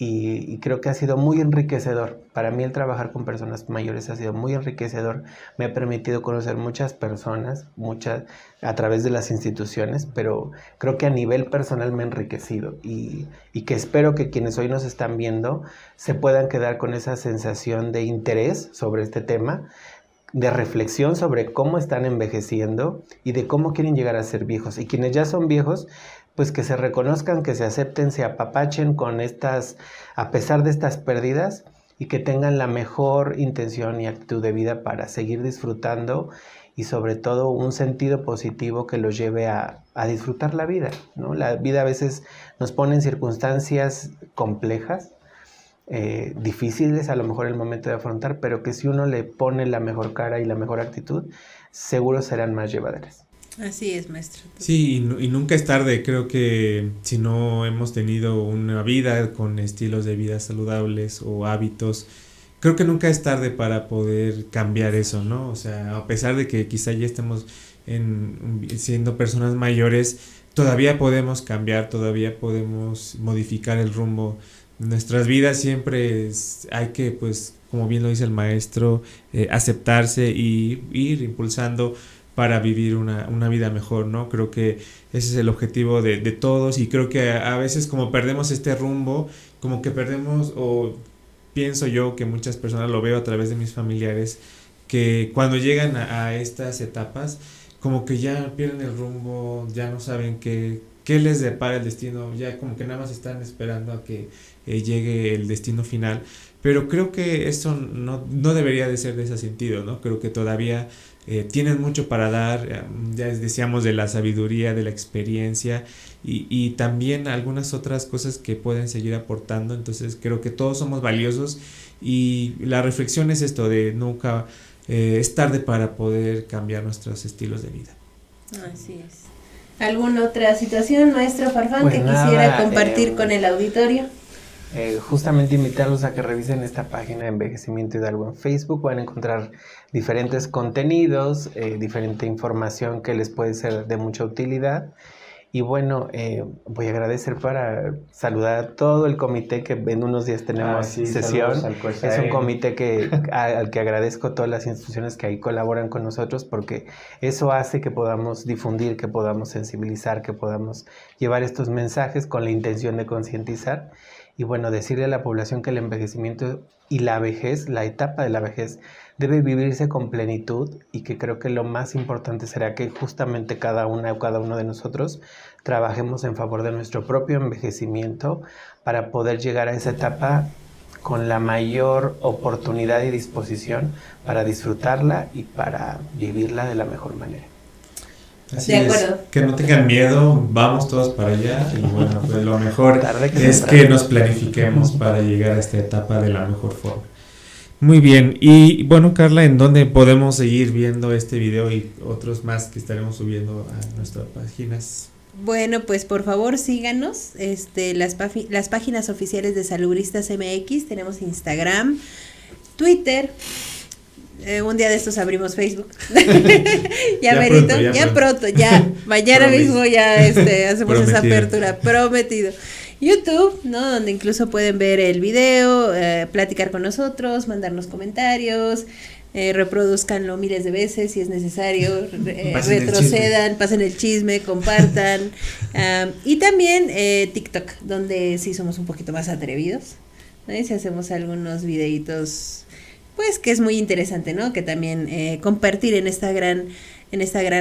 Y creo que ha sido muy enriquecedor. Para mí el trabajar con personas mayores ha sido muy enriquecedor. Me ha permitido conocer muchas personas, a través de las instituciones, pero creo que a nivel personal me ha enriquecido. Y que espero que quienes hoy nos están viendo se puedan quedar con esa sensación de interés sobre este tema, de reflexión sobre cómo están envejeciendo y de cómo quieren llegar a ser viejos. Y quienes ya son viejos, pues que se reconozcan, que se acepten, se apapachen con a pesar de estas pérdidas, y que tengan la mejor intención y actitud de vida para seguir disfrutando, y sobre todo un sentido positivo que los lleve a disfrutar la vida, ¿no? La vida a veces nos pone en circunstancias complejas, difíciles a lo mejor el momento de afrontar, pero que si uno le pone la mejor cara y la mejor actitud, seguro serán más llevaderas. Así es, maestro. Sí, y nunca es tarde. Creo que si no hemos tenido una vida con estilos de vida saludables o hábitos, creo que nunca es tarde para poder cambiar eso, ¿no? O sea, a pesar de que quizá ya estemos siendo personas mayores, todavía podemos cambiar, todavía podemos modificar el rumbo de nuestras vidas. Siempre hay que, pues, como bien lo dice el maestro, aceptarse y ir impulsando para vivir una vida mejor, ¿no? Creo que ese es el objetivo de todos, y creo que a veces como perdemos este rumbo, como que perdemos, o pienso yo que muchas personas, lo veo a través de mis familiares, que cuando llegan a estas etapas, como que ya pierden el rumbo, ya no saben qué les depara el destino, ya como que nada más están esperando a que llegue el destino final. Pero creo que eso no debería de ser de ese sentido, ¿no? Creo que todavía tienen mucho para dar, ya decíamos, de la sabiduría, de la experiencia, y también algunas otras cosas que pueden seguir aportando. Entonces creo que todos somos valiosos, y la reflexión es esto de nunca es tarde para poder cambiar nuestros estilos de vida. Así es. ¿Alguna otra situación, maestro Farfán, Pues que nada, quisiera compartir con el auditorio? Justamente invitarlos a que revisen esta página de Envejecimiento Hidalgo en Facebook. Van a encontrar diferentes contenidos, diferente información que les puede ser de mucha utilidad. Y bueno, voy a agradecer para saludar a todo el comité que en unos días tenemos sesión. Es un comité al que agradezco todas las instituciones que ahí colaboran con nosotros, porque eso hace que podamos difundir, que podamos sensibilizar, que podamos llevar estos mensajes con la intención de concientizar. Y bueno, decirle a la población que el envejecimiento y la vejez, la etapa de la vejez, debe vivirse con plenitud, y que creo que lo más importante será que justamente cada una o cada uno de nosotros trabajemos en favor de nuestro propio envejecimiento para poder llegar a esa etapa con la mayor oportunidad y disposición para disfrutarla y para vivirla de la mejor manera. Así es, que no tengan miedo, vamos todos para allá, y bueno, pues lo mejor es que nos planifiquemos para llegar a esta etapa de la mejor forma. Muy bien, y bueno, Carla, ¿en dónde podemos seguir viendo este video y otros más que estaremos subiendo a nuestras páginas? Bueno, pues por favor síganos, las páginas oficiales de Salubristas MX, tenemos Instagram, Twitter. Un día de estos abrimos Facebook. ya pronto, mañana mismo ya hacemos esa apertura, prometido. YouTube, ¿no? Donde incluso pueden ver el video, platicar con nosotros, mandarnos comentarios, reproduzcanlo miles de veces si es necesario, retrocedan, pasen el chisme, compartan. Y también TikTok, donde sí somos un poquito más atrevidos, ¿no? Y si hacemos algunos videitos, pues que es muy interesante, ¿no? Que también compartir en esta gran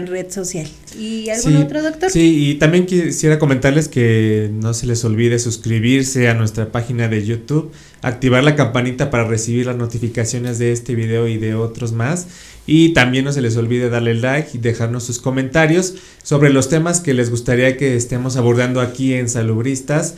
red social. ¿Y algún otro, doctor? Sí, y también quisiera comentarles que no se les olvide suscribirse a nuestra página de YouTube, activar la campanita para recibir las notificaciones de este video y de otros más, y también no se les olvide darle like y dejarnos sus comentarios sobre los temas que les gustaría que estemos abordando aquí en Salubristas.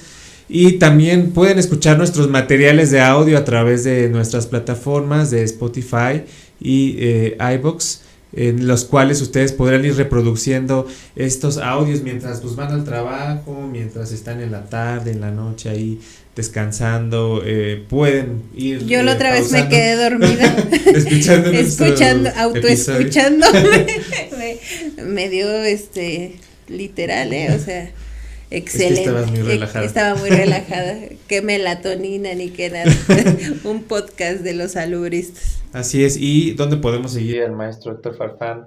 Y también pueden escuchar nuestros materiales de audio a través de nuestras plataformas de Spotify y iVoox, en los cuales ustedes podrán ir reproduciendo estos audios mientras pues van al trabajo, mientras están en la tarde, en la noche ahí descansando, pueden ir. Yo la otra vez me quedé dormida escuchando, me dio literal, o sea, excelente. Es que estaba muy relajada. Qué melatonina ni qué nada. Un podcast de los salubristas. Así es. ¿Y dónde podemos seguir al maestro Héctor Farfán?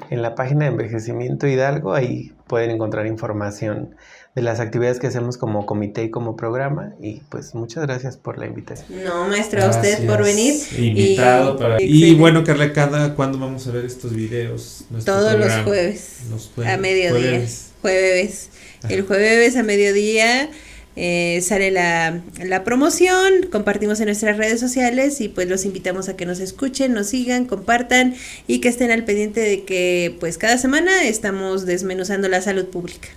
En la página de Envejecimiento Hidalgo, ahí pueden encontrar información de las actividades que hacemos como comité y como programa. Y pues muchas gracias por la invitación. No, maestro, a usted por venir. Invitado y bueno, Carla, ¿cuándo vamos a ver estos videos? Todos programa? Los jueves a mediodía. Jueves. El jueves a mediodía sale la promoción, compartimos en nuestras redes sociales y pues los invitamos a que nos escuchen, nos sigan, compartan y que estén al pendiente de que pues cada semana estamos desmenuzando la salud pública.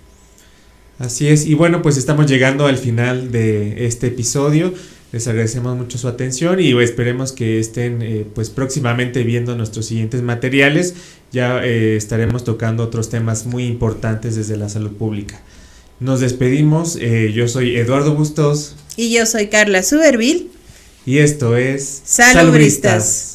Así es, y bueno, pues estamos llegando al final de este episodio. Les agradecemos mucho su atención y esperemos que estén pues próximamente viendo nuestros siguientes materiales. Ya estaremos tocando otros temas muy importantes desde la salud pública. Nos despedimos, yo soy Eduardo Bustos. Y yo soy Carla Suberville. Y esto es Salubristas.